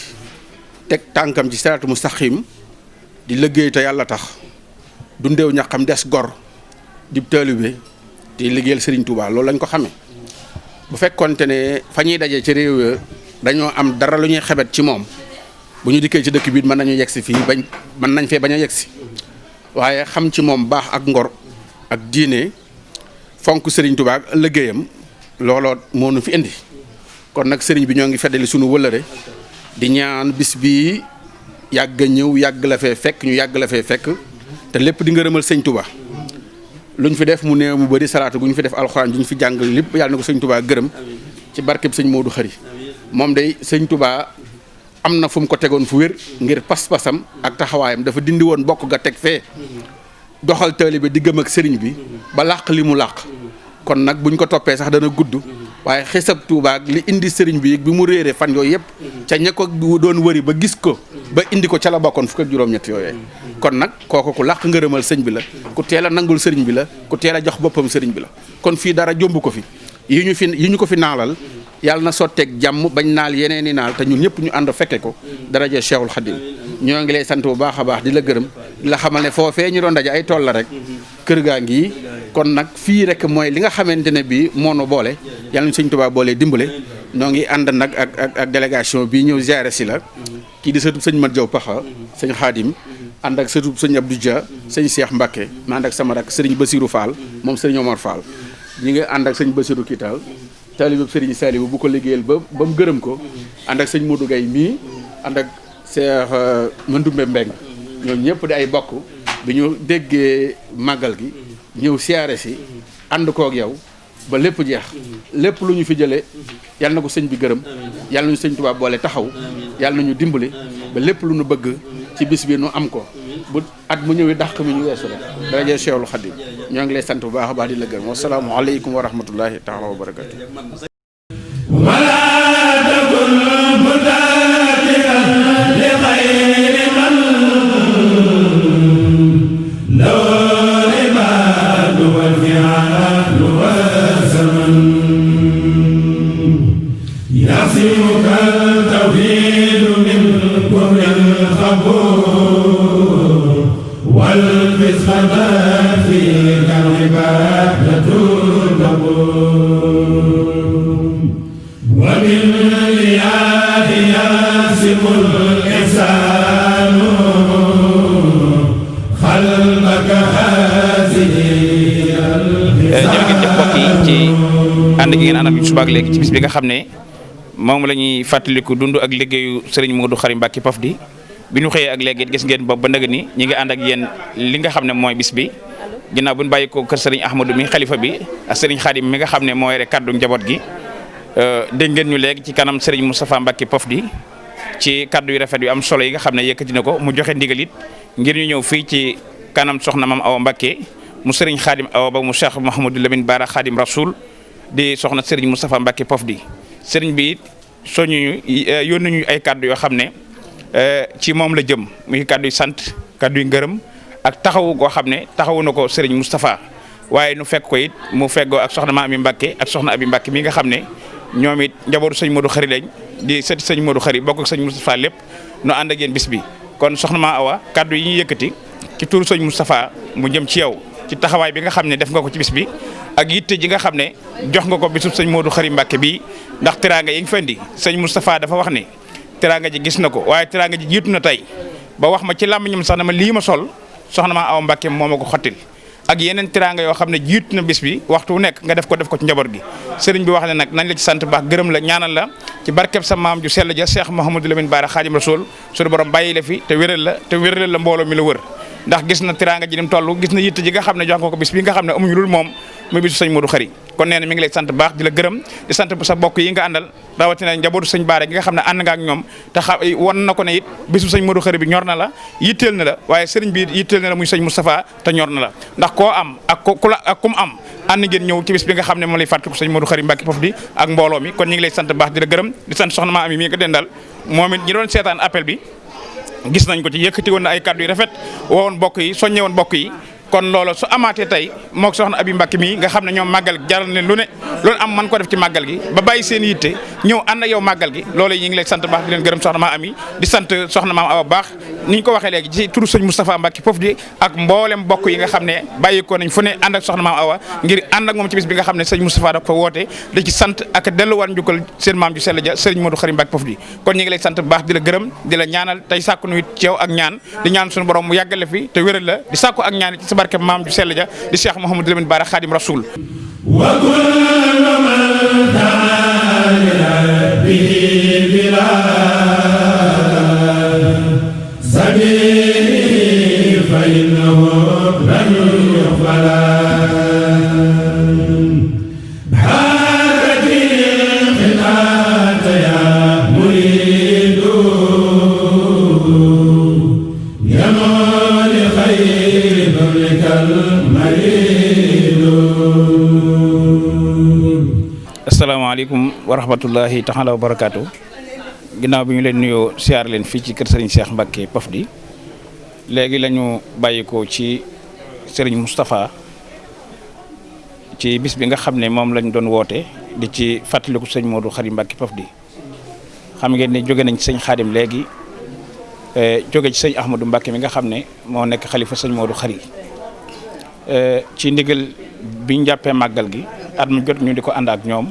Speaker 7: teg tànkam ci siraatu mustaqim di liggéey te yàlla tax dundeew ñaxam des gor di taalibe di liggéeyal Serigne Touba loolu lañ ko xamee bu fekkonte ne fa ñuy daje ci réew dañoo am dara lu ñuy xebet ci moom bu ñu dikkee ci dëkk bi mën nañu yegsi fii bañ mën nañ fee bañ a yegsi waaye xam ci moom baax ak ngor ak diine fonk Serigne Touba ak liggéeyam looloo moo nu fi indi kon nag Serigne bi ñoo ngi feddali sunu wëllëre di ñaan bis bii yàgg ñëw yàgg la fee fekk ñu yàgg la fee fekk te lépp di ngërëmal Sëñ Touba luñ fi def mu néew mu bëri salaatu gu ñu fi def alxuraan ju ñu fi jàng lépp yàlla na ko Sëñ Touba gërëm ci barkeb Sëñ Modou Khary moom day Sëñ Touba am na fu mu ko tegoon fu wér ngir pas-pasam ak taxawaayam dafa dindi woon bokk ga teg fee doxal taalibe diggam ak sëriñ bi ba làq li mu làq kon nag buñ ko toppee sax dana gudd waaye xisab Touba ak li indi sëriñ bi mu réere fan yooyu yëpp ca ña ko doon wëri ba gis ko ba indi ko ca la bokkoon fukk ak juróom-ñett yooyee kon nag kooku ku làq ngërëmal sëñ bi la ku teel a nangul sëriñ bi la ku teel a jox boppam sëriñ bi la kon fii dara jomb ko fi yi ñu ko fi naalal yàlla na sotteeg jàmm bañ naal yeneen i naal te ñun ñëpp ñu ànd fekke ko daraje Cheikhul Khadim ñoo ngi lay sant bu baax a baax di la gërëm di la xamal ne foofee ñu doon daje ay tool la rek kër gaa ngi kon nag fii rek mooy li nga xamante ne bii moo nu boole yàlla ñu sëñ Tuubaa boole dimbale ñoo ngi ànd nag ak délégation bii ñëw ziare si la kii di sëtub sëñ Mat Jaw Paxa sëñ Xaadim ànd ak sëtub sëñ Abdou Dia sëñ Cheikh Mbacké ma ànd ak sama rak sëriñ Basirou Fall moom sëriñ Omar Fall ñi ngi ànd ak sëñ Basirou Kital taalibe Serigne Saliou bu ko liggéeyal ba mu gërëm ko ànd ak sëñ Modou Gaye mii ànd ak Cheikh Mandoumbe Mbeng ñoom ñëpp di ay bokk bi ñu déggee màggal gi ñëw siyaare si ànd kook yow ba lépp jeex lépp lu ñu fi jëlee yàlla na ko sëñ bi gërëm yàlla nañu sëñ Tuubaa boole taxaw yàlla nañu dimbali ba lépp lu ñu bëgg ci bis bi nu am ko bu at mu ñëwee dàq mi ñu weesu rek daraje Cheikhul Khadim ñoo ngi lay sant bu baax a baax di la gërëm wasalaamu aleykum wa rahmatullahi taala wa barakatu
Speaker 5: ànd gi ngeen ànd ak subaak léegi ci bis bi nga xam ne moom la ñuy fàttaliku dund ak liggéeyu Serigne Modou Khary Mbacké Pofdy bi ñu xëyee ak léegi gis ngeen boobu ba ndëgg ni ñi ngi ànd ak yéen li nga xam ne mooy bis bi ginnaaw bu ñu bàyyi ko kër Serigne Ahmadou mi xalifa bi ak Serigne Khadim mi nga xam ne moo yore kaddu njaboot gi dégg ngeen ñu léegi ci kanam Serigne Moustapha Mbacké Pofdy ci kaddu yu rafet yu am solo yi nga xam ne yëkkati na ko mu joxe ndigal it ngir ñu ñëw fii ci kanam soxna Mame Awa Mbacké mu Serigne Khadim Awa ba mu Cheikh Mouhamadou Lamine Bara Khadim Rasoul di soxna Serigne Moustapha Mbacké Pofdy Serigne bi soñu yónni ñu ay kaddu yoo xam ne ci moom la jëm muy kaddu yu sant kaddu yu ngërëm ak taxawu goo xam ne taxawu na ko Serigne Moustapha waaye nu fekk ko it mu feggoo ak soxna Mame Mbacké ak soxna Abi Mbacké mi nga xam ne ñoom it njabootu sëñ Modou Khary lañ di sëti sëñ Modou Khary bokk ak sëñ Moustapha lépp nu ànd ak yéen bis bi kon soxna Mame Awa kaddu yi ñu yëkkati ci turu sëñ Moustapha mu jëm ci yow ci taxawaay bi nga xam ne def nga ko ci bis bi ak yitte ji nga xam ne jox nga ko bisub sëñ Modou Khary Mbacké bii ndax teraanga yi nga fendi sëñ Moustapha dafa wax ne teraanga ji gis na ko waaye teraanga ji jiitu na tey ba wax ma ci làmmiñam sax na ma lii ma sol soxna Maam Awa Mbàkke moo ma ko xottil ak yeneen tiraanga yoo xam ne jiitu na bis bi waxtu wu nekk nga def ko ci njaboot gi sëriñ bi wax ne nag nañ la ci sant baax gërëm la ñaanal la ci barkeb sa maam ju sell ja Cheikh Mouhamadou Lamine Bara Khadim Rasoul suñu borom bàyyi la fi te wéral la mbooloo mi la wër ndax gis na tiraanga ji ni mu toll gis na yitte ji nga xam ne jox nga ko bis bi nga xam ne amuñu lul moom muy bisu sëñ Modou Khary kon nee na mi ngi lay sant baax di la gërëm di sant sa bokk yi nga àndal rawatina njabootu sëñ Bara gi nga xam ne ànd nga ak ñoom te wan na ko ne it bisu sëñ Modou Khary bi ñor na la yitteel na la waaye sëriñ bi yitteel na la muy sëñ Moustapha te ñor na la ndax koo am ak kum am ànd ngeen ñëw ci bis bi nga xam ne moom lay fàttaliku sëñ Modou Khary Mbacke Pofdy ak mbooloo mi kon ñu ngi lay sant baax di la gërëm di sant soxna Maam Ami mi nga dendal moom it ñi doon seetaan appel bi gis nañ ko ci yëkkati woon na ay kàddu yu rafet woon bokk yi soññe woon bokk yi kon loolu su amaatee tey mook soxna Abi Mbacke mii nga xam ne ñoom màggal jaral leen lu ne loolu am man ko def ci màggal gi ba bàyyi seen yitte ñëw ànd ak yow màggal gi loolu yi ñu ngi lay sant baax di leen gërëm soxna Maam Ami di sant soxna Maam Awa baax ni ñu ko waxee léegi ci turu sëñ Moustapha Mbacke Pofdy ak mboolem bokk yi nga xam ne bàyyi ko nañ fu ne ànd ak soxna Maam Awa ngir ànd ak moom ci bis bi nga xam ne sëñ Moustapha da ko woote di ci sant ak delluwaat njukkal seen maam ju sell ja sëriñ Modou Khary Mbacke Pofdy kon ñu ngi lay sant baax di la gërëm di la ñaanal tey sàkku nu it ci yow ak ñaan di ñaan suñu borom mu yàggale fi te wéral la di sàkku ak ñaan ci sa barke maam ju sell ja di Cheikh Mouhamadou Lamine Bara Khadim Rasoul
Speaker 1: wa kullu man ta'ala bihi bila sabili fa innahu lan yuqbala bharati khilata ya muridu yamali khayri barikal
Speaker 5: asalaamaaleykum wa rahmatullahi taala wa barakaatu ginnaaw bi ñu leen nuyoo siyaar leen fii ci kër Serigne Cheikh Mbacke Pofdy léegi la ñu bàyyikoo ci Serigne Moustapha ci bis bi nga xam ne moom lañ doon woote di ci fàttaliku sëñ Modou Khary Mbacke Pofdy xam ngeen ne jóge nañ ci sëñ Khadim léegi jóge ci sëñ Ahmadou Mbacke mi nga xam ne moo nekk xalifa sëñ Modou Khary ci ndigal bi ñu jàppee màggal gi at mu jot ñu di ko ànd ak ñoom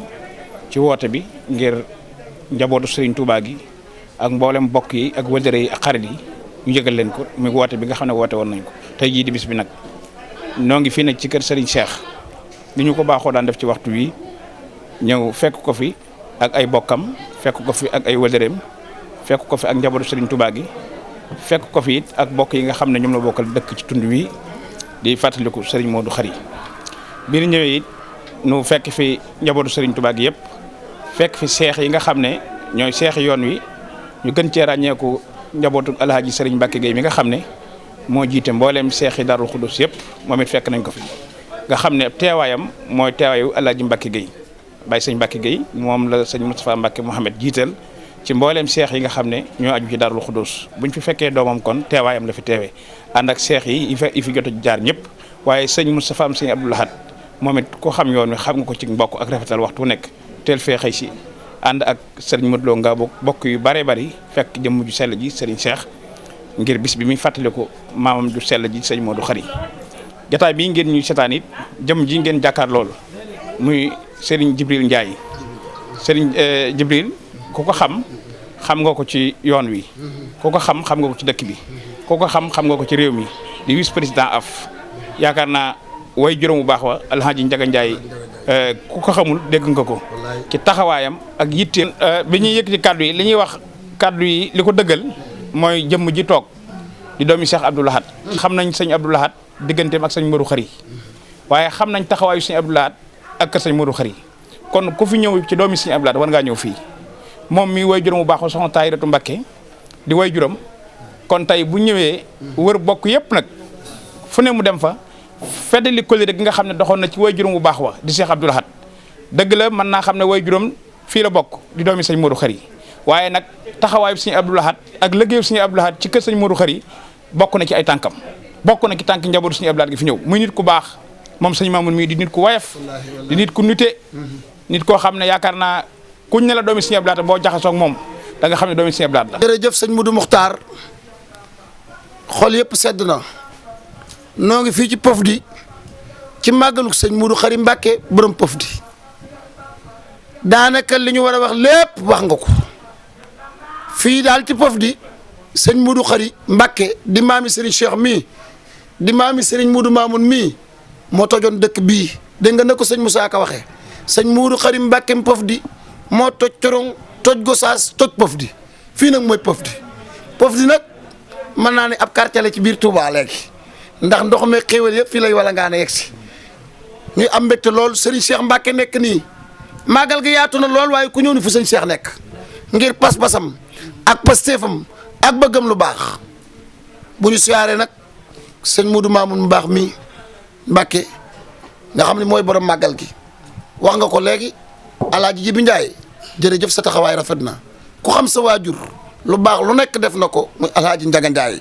Speaker 5: ci woote bi ngir njabootu Serigne Touba gi ak mboolem bokk yi ak wëllëre yi ak xarit yi ñu yëgal leen ko muy woote bi nga xam ne woote woon nañ ko tey jii di bis bi nag noo ngi fii nag ci kër Serigne Cheikh ni ñu ko baaxoo daan def ci waxtu wi ñëw fekk ko fi ak ay bokkam fekk ko fi ak ay wëllëreem fekk ko fi ak njabootu Serigne Touba gi fekk ko fi it ak bokk yi nga xam ne ñoom la bokkal dëkk ci tund wi di fàttaliku Serigne Modou Khary bi ñu ñëwee it nu fekk fi njabootu Serigne Touba gi yëpp fekk fi seex yi nga xam ne ñooy seex yoon wi ñu gën cee ràññeeku njabootu Alhaji Serigne Mbacke Gueye mi nga xam ne moo jiite mbooleem seex yi Darou Khoudoss yëpp moom it fekk nañ ko fi nga xam ne teewaayam mooy teewaayu Alhaji Mbacke Gueye Baye Serigne Mbacke Gueye moom la sëñ Moustapha Mbacke Mouhamed jiital ci mbooleem seex yi nga xam ne ñoo aju ci Darou Khoudoss buñ fi fekkee doomam kon teewaayam la fi teewee ànd ak seex yi fi jot a jaar ñëpp waaye sëñ Moustapha am sëñ Abdou Lahad moom it ko xam yoon wi xam nga ko ci mbokk ak rafetal waxtu nekk teel fee xëy si ànd ak sëriñ Modou Lo nga bokk yu bare bari fekk jëmm ju sell ji sëriñ Cheikh ngir bis bi muy fàttaliku maamam ju sell ji sëriñ Modou Khary jotaay bii ngeen ñuy seetaan it jëmm ji ngeen jàkkaar loolu muy sëriñ Jibril Ndiaye sëriñ Jibril ku ko xam nga ko ci yoon wi ku ko xam nga ko ci dëkk bi ku ko xam nga ko ci réew mi di vice président af yaakaar naa way juróom bu baax wa Alhaji Njaga Njaay ku ko xamul dégg nga ko ci taxawaayam ak yitteel bi ñuy yëkkati kàddu yi li ñuy wax kàddu yi li ko dëggal mooy jëmm ji toog di doomi Cheikh Abdou Lahad xam nañ sëñ Abdou Lahad digganteem ak sëñ Modou Khary waaye xam nañ taxawaayu sëñ Abdou Lahad ak sëñ Modou Khary kon ku fi ñëw ci doomi sëñ Abdou Lahad war ngaa ñëw fii moom mi way juróom bu baax wa soxna Tahiratu Mbacké di way juróom kon tey bu ñëwee wër bokk yëpp nag fu ne mu dem fa feddali kóllëre gi nga xam ne doxoon na ci way juróom bu baax wa di Cheikh Abdou Lahad dëgg la mën naa xam ne way juróom fii la bokk di doomi sëñ Modou Khary waaye nag taxawaayu sëñ Abdou Lahad ak liggéeyu sëñ Abdou Lahad ci kër sëñ Modou Khary bokk na ci ay tànkam bokk na ci tànk njabootu sëñ Abdou Lahad gi fi ñëw muy nit ku baax moom sëñ Mamoun mii di nit ku woyof di nit ku nite nit koo xam ne yaakaar naa kuñ ne la doomi sëñ Abdou Lahad boo jaxasoo ak moom da nga xam ne doomi sëñ Abdou Lahad la.
Speaker 8: jërëjëf sëñ Modou Mokhtar xol yëpp sedd na noo ngi fii ci Pofdy ci màggalu sëñ Modou Khary Mbacke borom Pofdy daanaka li ñu war a wax lépp wax nga ko fii daal ci Pofdy sëñ Modou Khary Mbacké di maami Serigne Cheikh mii di maami Serigne Modou Mamoun mii moo tojoon dëkk bii dégg nga ne ko sëñ Moussa Ka waxee sëñ Modou Khary Mbacké Pofdy moo toj Corong toj Gosaas toj Pofdy fii nag mooy Pofdy nag mën naa ne ab quartier la ci biir Touba léegi ndax ndox mi xéwal yëpp fii lay wala ngaa ne yegg si ñuy am mbégte lool Serigne Cheikh Mbacké nekk nii màggal gi yaatu na lool waaye ku ñëw ni fu sëñ Cheikh nekk ngir pas-pasam ak pastéefam ak bëggam lu baax bu ñu siyaaree nag sëñ Modou Mamoun mu baax mii Mbacké nga xam ne mooy borom màggal gi wax nga ko léegi Alaaji Jibi Njaay jërëjëf sa taxawaay rafet na ku xam sa waajur lu baax lu nekk def na ko muy Alaaji Njaga Njaay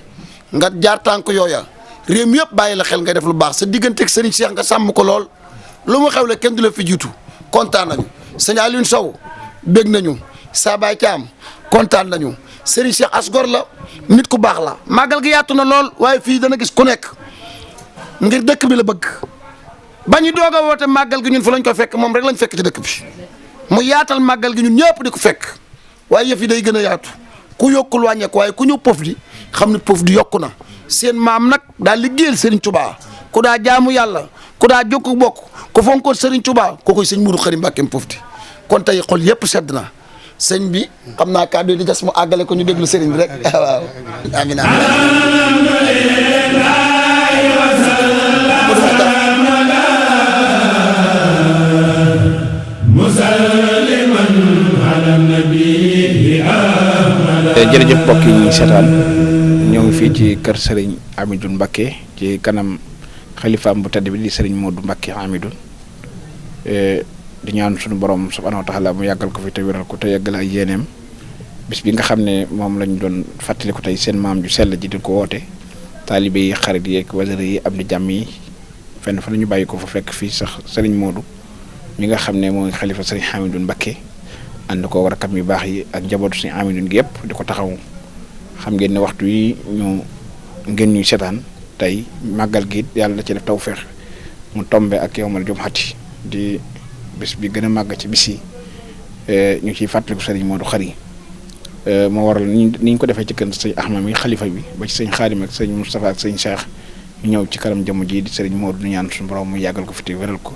Speaker 8: nga jaar tànk yooya réew mi yëpp bàyyi la xel ngay def lu baax sa digganteeg Serigne Cheikh nga sàmm ko lool lu mu xewle kenn du la fi jiitu kontaan nañu sëñ Alioune Sow bég nañu Sabaay Caam kontaan nañu Serigne Cheikh asgor la nit ku baax la màggal gi yaatu na lool waaye fii dana gis ku nekk ngir dëkk bi la bëgg ba ñu doog a woote màggal gi ñun fu lañ ko fekk moom rek lañ fekk ci dëkk bi mu yaatal màggal gi ñun ñëpp di ko fekk waaye yëf yi day gën a yaatu ku yokkul wàññeeku waaye ku ñëw Pofdy xam ne Pofdy yokku na seen maam nag daa liggéeyal Serigne Touba ku daa jaamu yàlla ku daa jokku bokk ku fonkoon Serigne Touba ko koy sëñ Modou Khary Mbacké Pofdy kon tey xol yëpp sedd na sëñ bi xam naa kàddu yi di des mu àggale ko ñu déglu Serigne bi rek waaw amiin
Speaker 5: jërëjëf mbokk yi ñuy seetaan ñoo ngi fii ci kër Serigne Amidoune Mbacké ci kanam xalifaam bu tedd bi di Serigne Modou Mbacké Amidoune di ñaan suñu borom subhanahu wa taala mu yàggal ko fi te wéral ko te yàggal ay yéeneem bis bi nga xam ne moom lañ doon fàttali ko tey seen maam ju sell ji di ko woote taalibe yi xarit yi ak wasare yi am di jàmm yi fenn fa la ñu bàyyi ko fa fekk fii sax Serigne Modou mi nga xam ne mooy xalifa Serigne Amidoune Mbacké ànd ko war a kam yu baax yi ak njabootu Serigne Amidoune gi yëpp di ko taxaw xam ngeen ne waxtu yi ngeen ñuy seetaan tey màggal gi yàlla da ci def tawfeex mu tombe ak yowmal jum'ati di bis bi gën a màgg ci bis yi ñu ciy fàttaliku Serigne Modou Khary moo waral ni ñu ko defee ci kër sëñ Ahmad mi xalifa bi ba ci sëñ Xaadim ak sëñ Moustapha ak sëñ Cheikh ñu ñëw ci kanam jëmm ji di Serigne Modou ñu ñaan suñu borom mu yàggal ko fi te wéral ko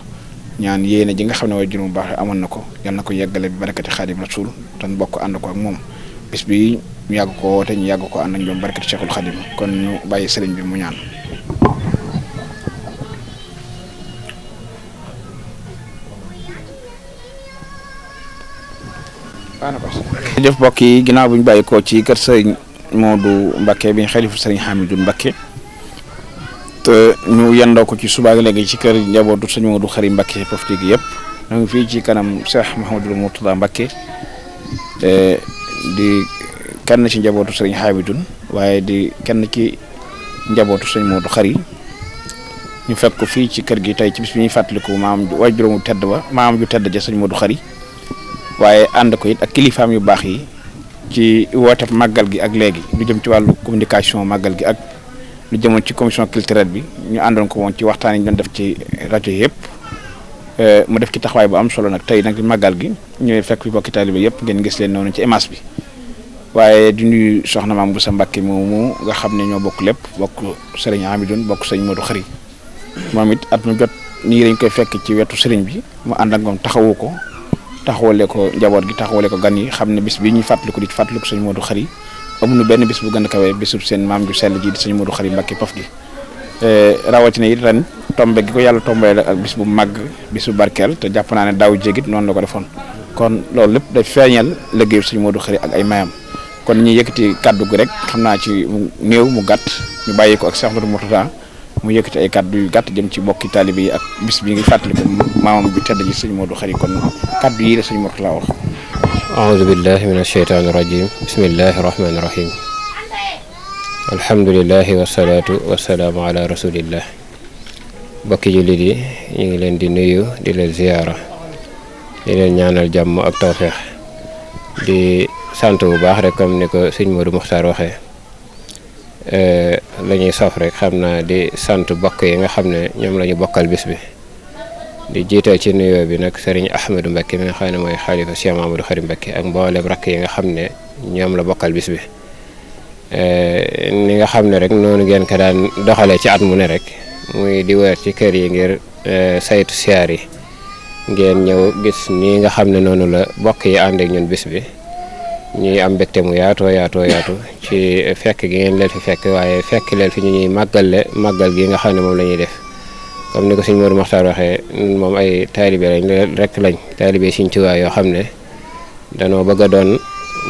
Speaker 5: ñaan yéene ji nga xam ne waaye juróom baax amoon na ko yal na ko yeggale bi barakati Xaadim Rasul tan bokk ànd ko ak moom bis bi ñu yàgg ko woote ñu yàgg ko ànd ak ñoom barakati Cheikhul Xaadim kon ñu bàyyi Serigne bi mu ñaan. jërëjëf mbokk yi ginnaaw bu ñu bàyyi ko ci kër Serigne Modou Mbacké bi xalifu Serigne Amidoune Mbacké te ñu yendoo ko ci suba léegi ci kër njabootu sëñ Modou Khary Mbacké Pofdy gi yëpp ñu ngi fii ci kanam Cheikh Mouhamadou Mourtada Mbacké di kenn ci njabootu Serigne Amidoune waaye di kenn ci njabootu sëñ Modou Khary ñu fekk ko fii ci kër gi tey ci bis bi ñuy fàttaliku maam way juróomu tedd ba maam ju tedd ja sëñ Modou Khary waaye ànd ko it ak kilifaam yu baax yi ci woote màggal gi ak léegi lu jëm ci wàllu communication màggal gi ak lu jëmoon ci commission culturelle bi ñu àndoon ko woon ci waxtaan yi ñu doon def ci rajo yëpp mu def ci taxawaay bu am solo nag tey nag màggal gi ñooy fekk fi bokki taalibe yëpp ngeen gis leen noonu ci émas bi waaye di nuyu soxna Maam Boussa Mbacké moomu nga xam ne ñoo bokk lépp bokk Serigne Amidoune bokk sëñ Modou Khary moom it at mu jot nii dañ koy fekk ci wetu Serigne bi mu ànd ak moom taxawu ko taxawale ko njaboot gi taxawale ko gan yi xam ne bis bi ñuy fàttaliku di fàttaliku sëñ Modou Khary amuñu benn bis bu gën a kawe bisub seen maam ju sell ji di sëñ Modou Khary Mbacké Pofdy rawatina it ren tombe gi ko yàlla tombee ak bis bu màgg bisu barkeel te jàpp naa ne daaw jégit noonu la ko defoon kon loolu lépp day feeñal liggéeyu sëñ Modou Khary ak ay mayam kon ñuy yëkkati kàddu gi rek xam naa ci néew mu gàtt ñu bàyyi ko ak Cheikh Mourtada mu yëkkati ay kàddu yu gàtt jëm ci bokki taalibe yi ak bis bi ngi fàttaliku maamam bi tedd ji sëñ Modou Khary kon kàddu yi la sëñ Mourtada wax.
Speaker 9: أعوذ بالله من الشيطان الرجيم بسم الله الرحمن الرحيم الحمد لله والصلاة والسلام على رسول الله bokki jullit yi ñu ngi leen di nuyu di leen ziyaara di leen ñaanal jàmm ak tawfeex di sant bu baax rek comme ni ko sëñ Modou Mokhtar waxee la ñuy sof rek xam naa di sant bokk yi nga xam ne ñoom la ñu bokkal bis bi di jiital ci nuyoo bi nag Serigne Ahmadou Mbacké mi nga xam ne mooy xalifa Cheikh Mamadou Khary Mbacké ak mboolem rakk yi nga xam ne ñoom la bokkal bis bi ni nga xam ne rek noonu ngeen ko daan doxalee ci at mu ne rek muy di wër ci kër yi ngir saytu siyaar yi ngeen ñëw gis nii nga xam ne noonu la bokk yi ànd ak ñun bis bi ñuy am mbégte mu yaatu ci fekk gi ngeen leen fi fekk waaye fekk leen fi ñu ñuy màggal gi nga xam ne moom la ñuy def comme ni ko sëñ Modou Makhtar waxee moom ay taalibe lañ rek lañ taalibe Sëñ Tuubaa yoo xam ne danoo bëgg a doon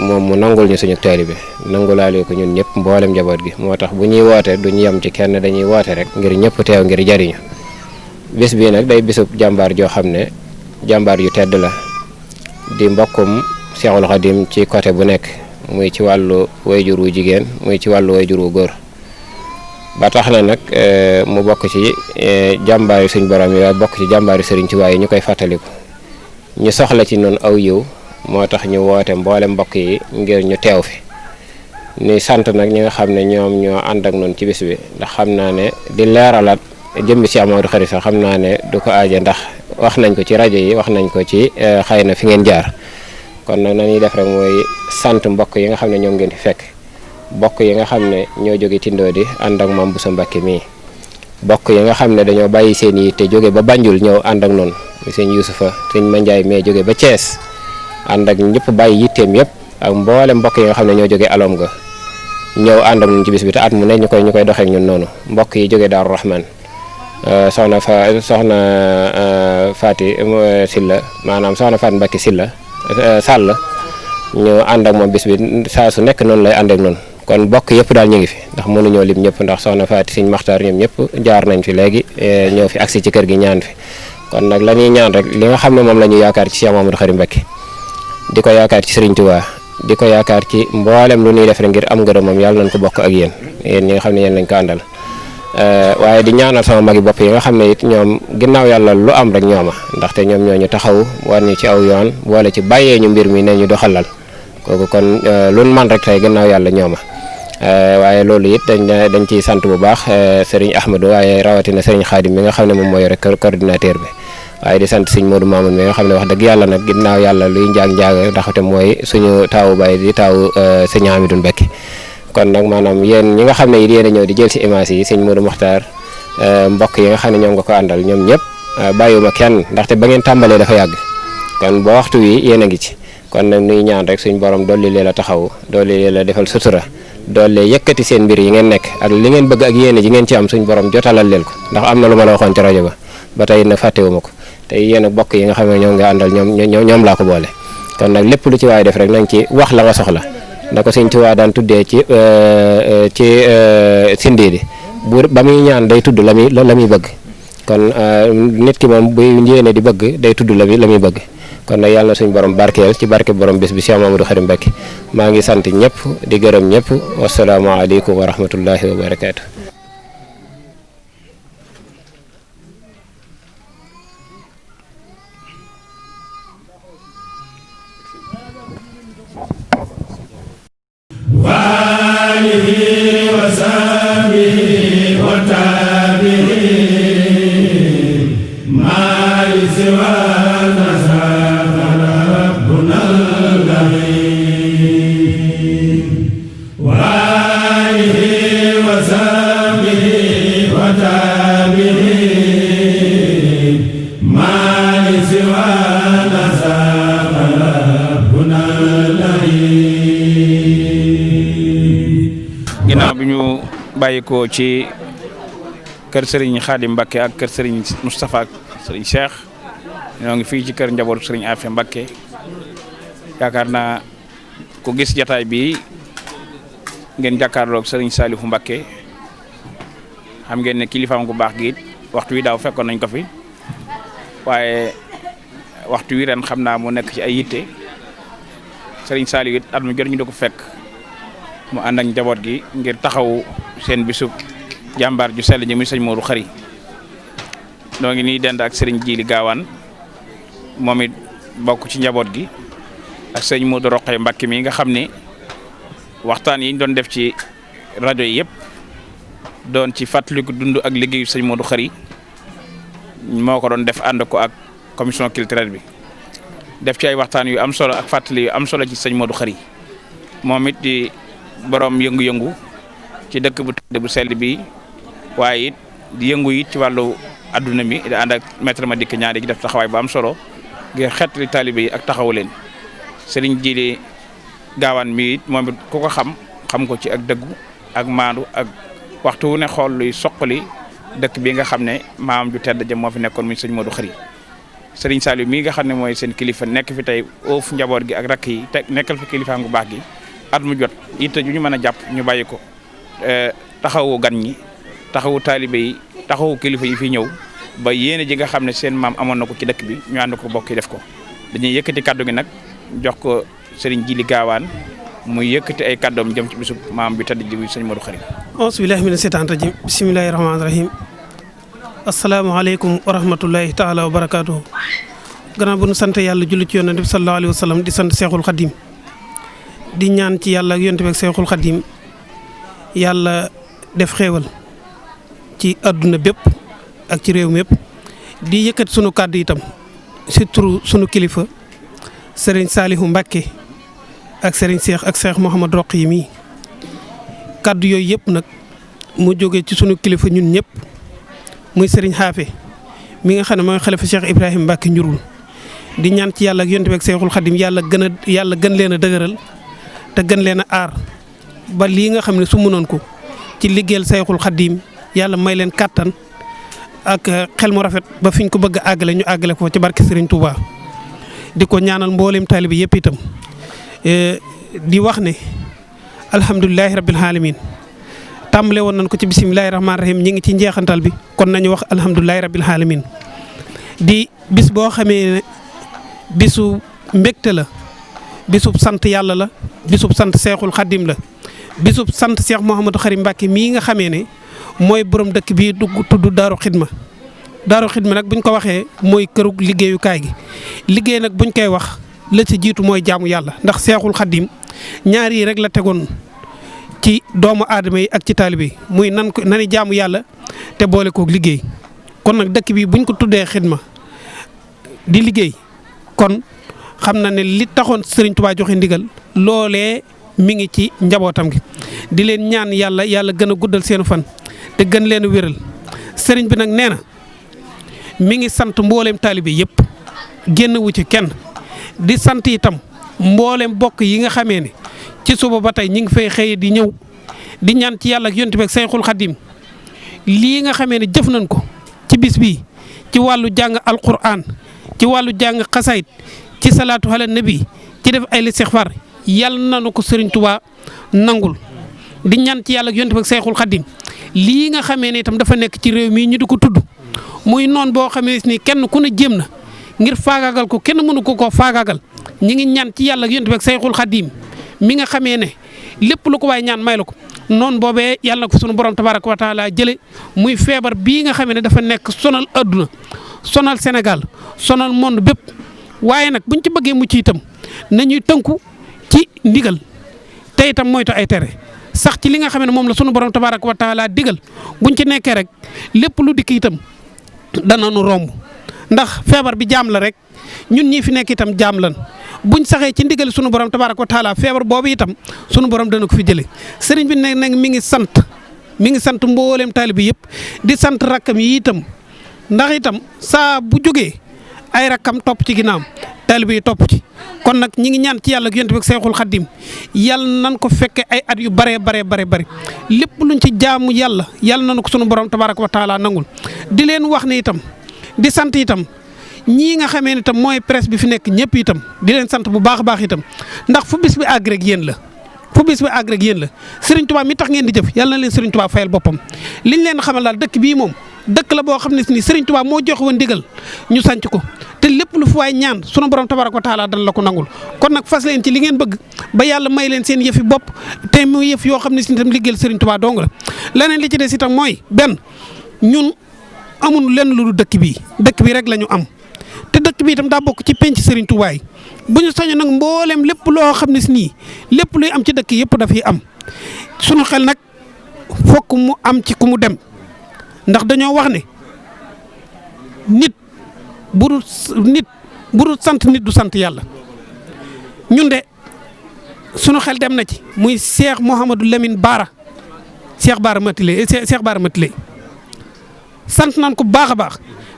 Speaker 9: moom mu nangul ñu suñu taalibe nangulaale ko ñun ñëpp mboolem njaboot gi moo tax bu ñuy woote duñu yem ci kenn dañuy woote rek ngir ñëpp teew ngir jariñu bis bii nag day bisub jàmbaar joo xam ne jàmbaar yu tedd la di mbokkum Seexul Xadim ci côté bu nekk muy ci wàllu wayjur wu jigéen muy ci wàllu wayjur wu góor ba tax na nag mu bokk ci jàmbaari suñ borom yi waaye bokk ci jàmbaari Sëriñ Tuubaa yi ñu koy fàttaliku ñu soxla ci noonu aw yiw moo tax ñu woote mboole mbokk yi ngir ñu teew fi ni sant nag ñi nga xam ne ñoom ñoo ànd ak noonu ci bis bi ndax xam naa ne di leeralaat jëmbi si Amadou Khary sax xam naa ne du ko aaje ndax wax nañ ko ci rajo yi wax nañ ko ci xëy na fi ngeen jaar kon nag nañuy def rek mooy sant mbokk yi nga xam ne ñoom ngeen fi fekk mbokk yi nga xam ne ñoo jóge Tindoo di ànd ak Mame Bousso Mbacké mii mbokk yi nga xam ne dañoo bàyyi seen yi te jóge ba Banjul ñëw ànd ak noonu sëñ Youssoufa sëñ Mandiaye mais jóge ba Thiès ànd ak ñëpp bàyyi yitteem yëpp ak mboolem mbokk yi nga xam ne ñoo jóge alom ga ñëw ànd ak ñun ci bis bi te at mu ne ñu koy doxee ak ñun noonu mbokk yi jóge Daaru Rahman soxna Faati Silla maanaam soxna Faat Mbacké Silla Sall ñu ànd ak moom bis bi saa su nekk noonu lay ànd ak noonu kon mbokk yëpp daal ñu ngi fi ndax mënuñoo lim ñëpp ndax soxna Faati Sëñ Maxtaar ñoom ñëpp jaar nañ fi léegi ñëw fi agsi ci kër gi ñaan fi kon nag la ñuy ñaan rek li nga xam ne moom la ñu yaakaar ci Cheikh Mamadou Khary Mbacké di ko yaakaar ci Serigne Touba di ko yaakaar ci mboolem lu ñuy def rek ngir am ngërëm moom yàlla nañ ko bokk ak yéen ñi nga xam ne yéen lañ ko àndal waaye di ñaanal sama magi bopp yi nga xam ne it ñoom ginnaaw yàlla lu am rek ñooma ndaxte ñoom ñoo ñu taxaw war ñu ci aw yoon boole ci bàyyee ñu mbir mi ne ñu doxalal kooku kon lu man rek tey ginnaaw yàlla ñooma waaye loolu it dañ ciy sant bu baax Serigne Ahmadou waaye rawatina Serigne Khadim mi nga xam ne moom moo yore coordinateur bi waaye di sant Serigne Modou Mamoun mi nga xam ne wax dëgg yàlla nag ginnaaw yàlla luy njaag ndaxte mooy suñu taawu baay di taawu Serigne Hamidou Mbacké kon nag maanaam yéen ñi nga xam ne it yéen a ñëw di jël ci image yi Serigne Modou Makhtar mbokk yi nga xam ne ñoom nga ko àndal ñoom ñëpp bàyyiwuma kenn ndaxte ba ngeen tàmbalee dafa yàgg kon ba waxtu wi yéen a ngi ci kon nag nuy ñaan rek suñ borom dolli leen a taxaw dolli leen a defal sutura doole yëkkati seen mbir yi ngeen nekk ak li ngeen bëgg ak yéene ji ngeen ci am suñ borom jotalal leen ko ndax am na lu ma la waxoon ci rajo ba tey nag fàttewuma ko tey yéen ak bokk yi nga xam ne ñoom nga àndal ñoom laa ko boole kon nag lépp lu ci waay def rek nañ ci wax la nga soxla na ko Sëñ Tuubaa daan tuddee ci sindiidi bu ba muy ñaan day tudd la muy bëgg kon nit ki moom buy yéene di bëgg day tudd la muy bëgg kon nag yàlla na suñu borom barkeel ci barke borom bés bi Cheikh Mamadou Khary Mbacké maa ngi sant ñëpp di gërëm ñëpp wasalaamaaleykum wa rahmatullahi wa barakaatu.
Speaker 5: ginnaaw bi ñu bàyyikoo ci kër Serigne Khadim Mbacké ak kër Serigne Moustapha ak Serigne Cheikh ñoo ngi fii ci kër njabootu Serigne Afia Mbacké yaakaar naa ku gis jataay bi ngeen jàkkaarloog Serigne Salifou Mbacké xam ngeen ne kilifaam gu baax gi it waxtu wi daaw fekkoon nañ ko fi waaye waxtu wi ren xam naa mu nekk ci ay yitte Serigne Saliou it at mu jot ñu da ko fekk mu ànd ak njaboot gi ngir taxaw seen bisub jàmbaar ju sell ji muy sëñ Modou Khary noo ngi nii dend ak Serigne Djili Gaawaan moom it bokk ci njaboot gi ak sëñ Modou Rokhaya Mbacké mi nga xam ne waxtaan yi ñu doon def ci rajo yi yëpp doon ci fàttaliku dund ak liggéeyu sëñ Modou Khary moo ko doon def ànd ko ak commission culturelle bi def ci ay waxtaan yu am solo ak fàttali yu am solo ci sëñ Modou Khary moom it di borom yëngu-yëngu ci dëkk bu tedd bu sell bi waaye it di yëngu it ci wàllu adduna mi di ànd ak maître Madické Niang di def taxawaay bu am solo ngir xeetali taalibe yi ak taxawu leen Serigne Djily Gaawaan mi it moom it ku ko xam ko ci ak dëggu ak maandu ak waxtu wu ne xool luy soqali dëkk bi nga xam ne maam ju tedd jëm moo fi nekkoon muy sëñ Modou Khary Serigne Saliou mii nga xam ne mooy seen kilifa nekk fi tey oof njaboot gi ak rakk yi te nekkal fi kilifaam gu baax gi at mu jot it ju ñu mën a jàpp ñu bàyyi ko taxawu gan ñi taxawu taalibe yi taxawu kilifa yi fi ñëw ba yéene ji nga xam ne seen maam amoon na ko ci dëkk bi ñu ànd ko bokk yi def ko dañuy yëkkati kaddu gi nag jox ko Serigne Djily Gaawaan muy yëkkati ay kaddoom jëm ci bisub maam bi tedd ji bi sëñ Modou Khary.
Speaker 10: auzu billaahi mina seytaani rajiim bismillaahi rahmaani rahiim asalaamaaleykum wa rahmatullahi taala wa barakaatuhu. gannaaw bu nu sant yàlla julli ci yonent bi sallallahu alayhi wa sallam di sant Seexul Xadim di ñaan ci yàlla ak yonent bi ak Seexul Xadim yàlla def xéewal ci àdduna bépp ak ci réew mépp di yëkkati sunu kàddu itam surtout sunu kilifa Serigne Saliou Mbacké ak Serigne Cheikh ak Cheikh Mouhamad Roqi mii kàddu yooyu yëpp nag mu jógee ci sunu kilifa ñun ñëpp muy Serigne Xaafe mi nga xam ne mooy xalifa Cheikh Ibrahima Mbacké njurul di ñaan ci yàlla ak yonent bi ak Seexul Xadim yàlla gën leen a dëgëral te gën leen a aar ba lii nga xam ne su mënoon ko ci liggéeyal Seexul Xadim yàlla may leen kàttan ak xel mu rafet ba fiñ ko bëgg a àggale ñu àggale ko ci barke Serigne Touba di ko ñaanal mboolem taalibe yëpp itam di wax ne alhamdulilahi rabbil alamin tàmbale woon nañ ko ci bisimilahi rahmaani rahim ñi ngi ci njeexantal bi kon nañu wax alhamdulilahi rabbil alamin di bis boo xamee ne bisu mbégte la bisub sant yàlla la bisub sant Seexul Xadim la bisub sant Cheikh Mouhamadou Khary Mbacké mii nga xamee ne mooy borom dëkk bii tudd Daaru Xidma Daaru Xidma nag buñ ko waxee mooy kërug liggéeyukaay gi liggéey nag buñ koy wax la ci jiitu mooy jaamu yàlla ndax Seexul Xadim ñaar yi rek la tegoon ci doomu aadama yi ak ci taalibe yi muy nani jaamu yàlla te boole koog liggéey kon nag dëkk bi buñ ko tuddee xidma di liggéey kon xam na ne li taxoon Serigne Touba joxe ndigal loolee mi ngi ci njabootam gi di leen ñaan yàlla gën a guddal seenu fan te gën leen a wéral Serigne bi nag nee na mi ngi sant mboolem taalibe yëpp génn wu ci kenn di sant itam mboolem bokk yi nga xamee ne ci suba ba tey ñi ngi fay xëye di ñëw di ñaan ci yàlla ak yonent bi ak Seexul Xadim lii nga xamee ne jëf nañ ko ci bis bii ci wàllu jàng alquran ci wàllu jàng xasaayit ci salaatu ala nabi ci def ay listixfaar yàlla nañu ko Serigne Touba nangul di ñaan ci yàlla ak yonent bi ak Seexul Xadim lii nga xamee ne itam dafa nekk ci réew mii ñu di ko tudd muy noon boo xamee ni kenn ku ne jéem na ngir faagaagal ko kenn mënu ko koo faagaagal ñi ngi ñaan ci yàlla ak yonent bi ak Seexul Xadim mi nga xamee ne lépp lu ko waay ñaan may la ko noonu boobee yàlla na ko sunu borom tabaraka wa taala jële muy feebar bii nga xamee ne dafa nekk sonal adduna sonal Sénégal sonal monde bépp waaye nag buñ ci bëggee mucc itam nañuy tënku ci ndigal te itam moytu ay tere sax ci li nga xam ne moom la sunu borom tabaraka wa taala digal buñ ci nekkee rek lépp lu dikk itam danañu romb ndax feebar bi jaam la rek ñun ñii fi nekk itam jaam lan buñ saxee ci ndigal sunu borom tabaraka wa taala feebar boobu itam sunu borom dana ko fi jëlee sëriñ bi nag mi ngi sant mboolem taalibe yëpp di sant rakkam yi itam ndax itam saa bu jógee ay rakkam topp ci ginnaawam taalibe yi topp ci kon nag ñi ngi ñaan ci yàlla ak yonent bi ak Seexul Xadim yàlla nan ko fekke ay at yu bare lépp luñ ci jaamu yàlla nañu ko sunu borom tabaraka wa taala nangul di leen wax ne itam di sant itam ñii nga xamee ne itam mooy presse bi fi nekk ñëpp itam di leen sant bu baax a baax itam ndax fu bis bi àgg rek yéen la Serigne Touba mi tax ngeen di jëf yàlla na leen Serigne Touba fayal boppam liñ leen xamal daal dëkk bii moom dëkk la boo xam ne ni Serigne Touba moo jox woon ndigal ñu sanc ko te lépp lu fu waay ñaan sunu borom tabaraka wa taala dana la ko nangul kon nag fas leen ci li ngeen bëgg ba yàlla may leen seen yëfi bopp te mu yëf yoo xam ne si itam liggéeyal Serigne Touba dong la leneen li ci des itam mooy benn ñun amul lenn lu dëkk bi rek la ñu am te dëkk bi itam daa bokk ci penc Serigne Touba yi bu ñu sañoon nag mboolem lépp loo xam ne si nii lépp luy am ci dëkk yëpp dafay am sunu xel nag fokk mu am ci ku mu dem ndax dañoo wax ne nit bu dul sant nit du sant yàlla ñun de sunu xel dem na ci muy Cheikh Mouhamadou Lamine Bara Cheikh Bara Matilé sant nañ ko bu baax a baax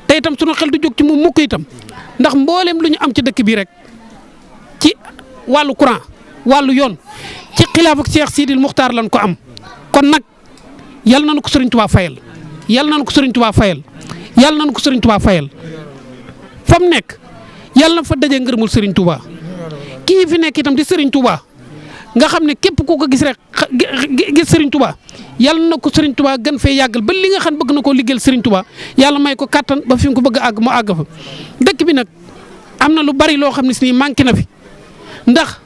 Speaker 10: te itam sunu xel du jóg ci mu mukk itam ndax mboolem lu ñu am ci dëkk bi rek ci wàllu courant wàllu yoon ci xilaaf ak Cheikh Sidil Muxtaar lañ ko am kon nag yal nañu ko Sëriñ Tuubaa fayal yal nañu ko Sëriñ Tuubaa fayal yal nañu ko Sëriñ Tuubaa fayal fa mu nekk yal na fa daje ngërëmul Sëriñ Tuubaa kii fi nekk itam di Sëriñ Tuubaa nga xam ne képp ku ko gis rek gis Sëriñ Tuubaa yal na ko Sëriñ Tuubaa gën fee yàggal ba li nga xam bëgg na koo liggéeyal Sëriñ Tuubaa yàlla may ko kattan ba fi mu ko bëgg a àgg mu àgg fa dëkk bi nag am na lu bari loo xam ne si manqué na fi ndax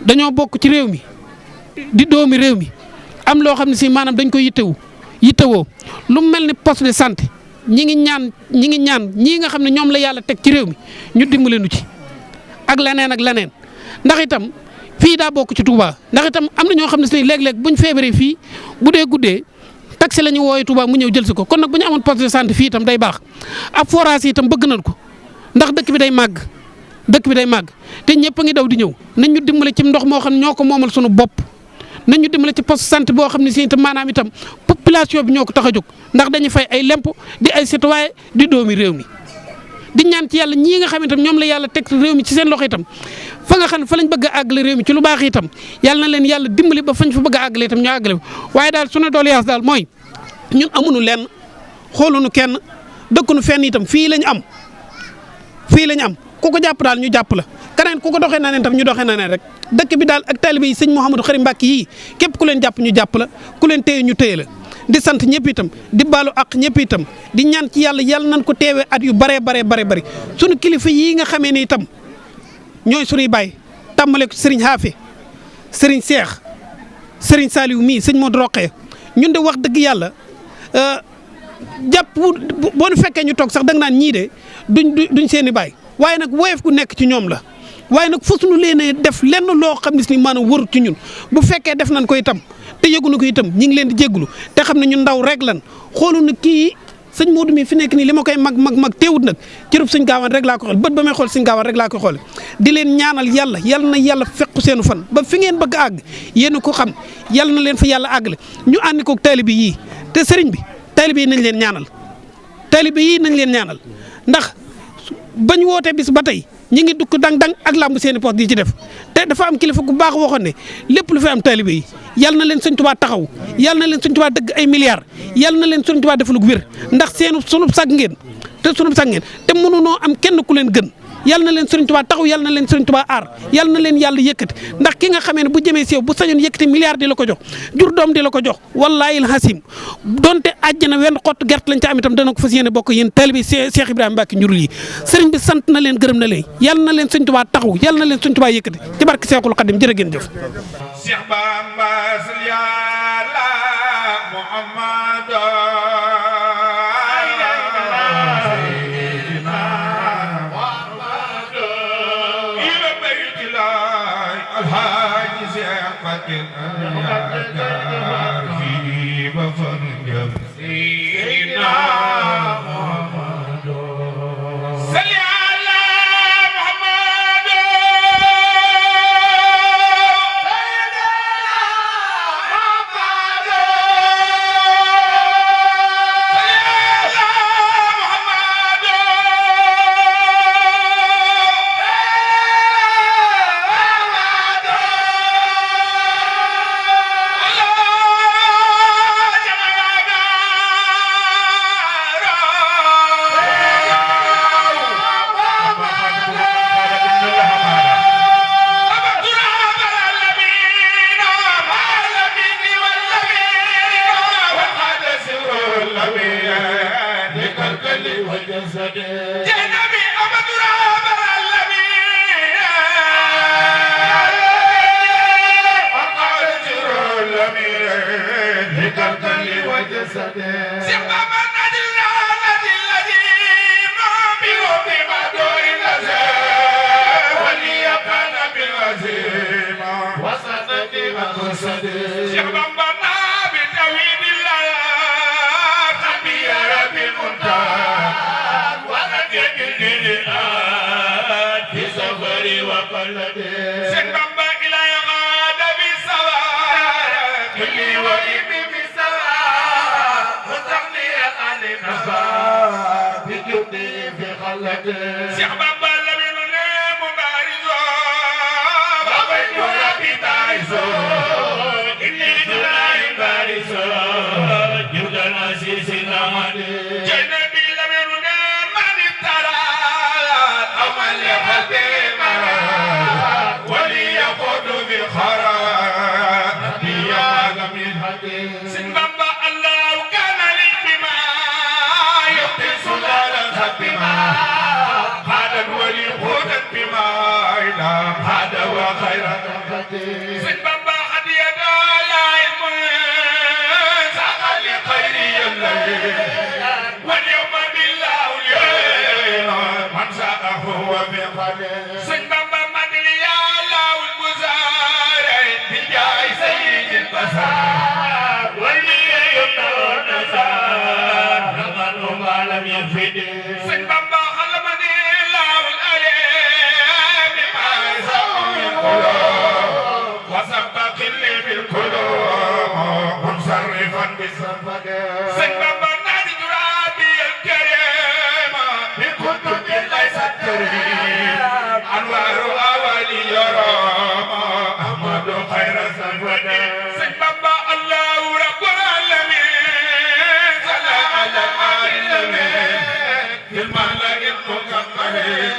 Speaker 10: dañoo bokk ci réew mi di doomi réew mi am loo xam ne si maanaam dañ koy yittewoo lu mel ni poste de santé ñi ngi ñaan ñii nga xam ne ñoom la yàlla teg ci réew mi ñu dimbale nu ci ak leneen ndax itam fii daa bokk ci Touba ndax itam am na ñoo xam ne si léeg-léeg buñ feebaree fii bu dee guddee taxi la ñu wooyee Touba mu ñëw jël si ko kon nag bu ñu amoon poste de santé fii itam day baax ab forage yi itam bëgg nañ ko ndax dëkk bi day màgg te ñëpp a ngi daw di ñëw nañ ñu dimbale ci ndox moo xam ne ñoo ko moomal sunu bopp nañ ñu dimbale ci poste santé boo xam ne si itam maanaam itam population bi ñoo ko tax a jóg ndax dañuy fay ay lemp di ay citoyen di doomi réew mi di ñaan ci yàlla ñii nga xam itam ñoom la yàlla teg réew mi ci seen loxo itam fa nga xam ne fa lañ bëgg a àggale réew mi ci lu baax itam yàlla na leen yàlla dimbali ba fañ fa bëgg a àggale itam ñoo àggale waaye daal sunu doléance daal mooy ñun amuñu lenn xooluñu kenn dëkkunu fenn itam fii lañ am ku ko jàpp daal ñu jàpp la keneen ku ko doxee na neen tam ñu doxee na neen rek dëkk bi daal ak taalibe yi sëñ Mouhamadou Khary Mbacké yii képp ku leen jàpp ñu jàpp la ku leen téye ñu téye la di sant ñëpp itam di baalu ak ñëpp itam di ñaan ci yàlla nañ ko teewee at yu bare sunu kilifa yii nga xamee ne itam ñooy sunuy baay tàmbale ko sëriñ Xaafe sëriñ Seex sëriñ Saliou mii sëñ Modou Roqee ñun de wax dëgg yàlla jàpp boo nu fekkee ñu toog sax da nga naan ñii de duñ seen i baay waaye nag woyof gu nekk ci ñoom la waaye nag fas nu leen def lenn loo xam ne si maanaam warut ci ñun bu fekkee def nañ ko itam te yëgunu ko itam ñi ngi leen di jégglu te xam ne ñun ndaw rek lan xoolu na kii sëñ Modou mi fi nekk nii li ma koy mag teewut nag cërub sëñ Gaawaan rek laa ko xool bët ba may xool sëñ Gaawaan rek laa ko xool di leen ñaanal yàlla na yàlla fekku seenu fan ba fi ngeen bëgg a àgg yéen ko xam yàlla na leen fa yàlla àggale ñu ànd ko taalibe yii te sëriñ bi taalibe yi nañ leen ñaanal ndax bañ wootee bis ba tey ñi ngi dukk dang ak làmb seeni poste di ci def te dafa am kilifa gu baax waxoon ne lépp lu fi am taalibe yi yàlla na leen sëñ Tuubaa taxaw yàlla na leen sëñ Tuubaa dëgg ay milliards yàlla na leen sëñ Tuubaa defalug wér ndax sunub sag ngeen te mënunoo am kenn ku leen gën yàlla na leen sëñ Tuubaa taxaw yàlla na leen sëñ Tuubaa aar yàlla na leen yàlla yëkkati ndax ki nga xamee ne bu jëmee seew bu sañoon yëkkati milliards di la ko jox jur doom di la ko jox wallaahi alhasim donte àjjana wenn xott gerte lañ ca am itam dana ko fas yéene bokk yéen taalibe Cheikh Ibrahima Mbacké njurul yi sëriñ bi sant na leen gërëm na leen yàlla na leen sëñ Tuubaa taxaw yàlla na leen sëñ Tuubaa yëkkati ci barke Seexul Xadim jërë ngeen jëf
Speaker 1: Cheikh Bamba yàlla Muhammad Sen Bamba ila Cheikh Bamba la minu ne mu barizo babay do rabbi taizo inni dunay barizo judal asisi namade jene bi la minu ne mani tara amal hade mara wali yaqudu bi khara rabbi ya min hade sin Bamba Allah kana li bima yuqtisul ala khatima hada wali hudan bima ila hada wa khairan sin Bamba hadiyada la ilmun saqali khairi allahi wal yawma billahi man sa'ahu wa bi khadir sin Bamba madli ya laul muzari bi jai sayyidil basar wali yumna nasar naman malam yafidi sin Bamba khalmani laul alim bima sa'u qulub wa sabaqil bil qulub munsarifan bisafad sin Bamba nadi jurabi al karim bi kutubi laysat karim anwaru awali yara ahmadu khaira safad sin Bamba Allah rabbul alamin salla ala alamin fil mala'il muqarrabin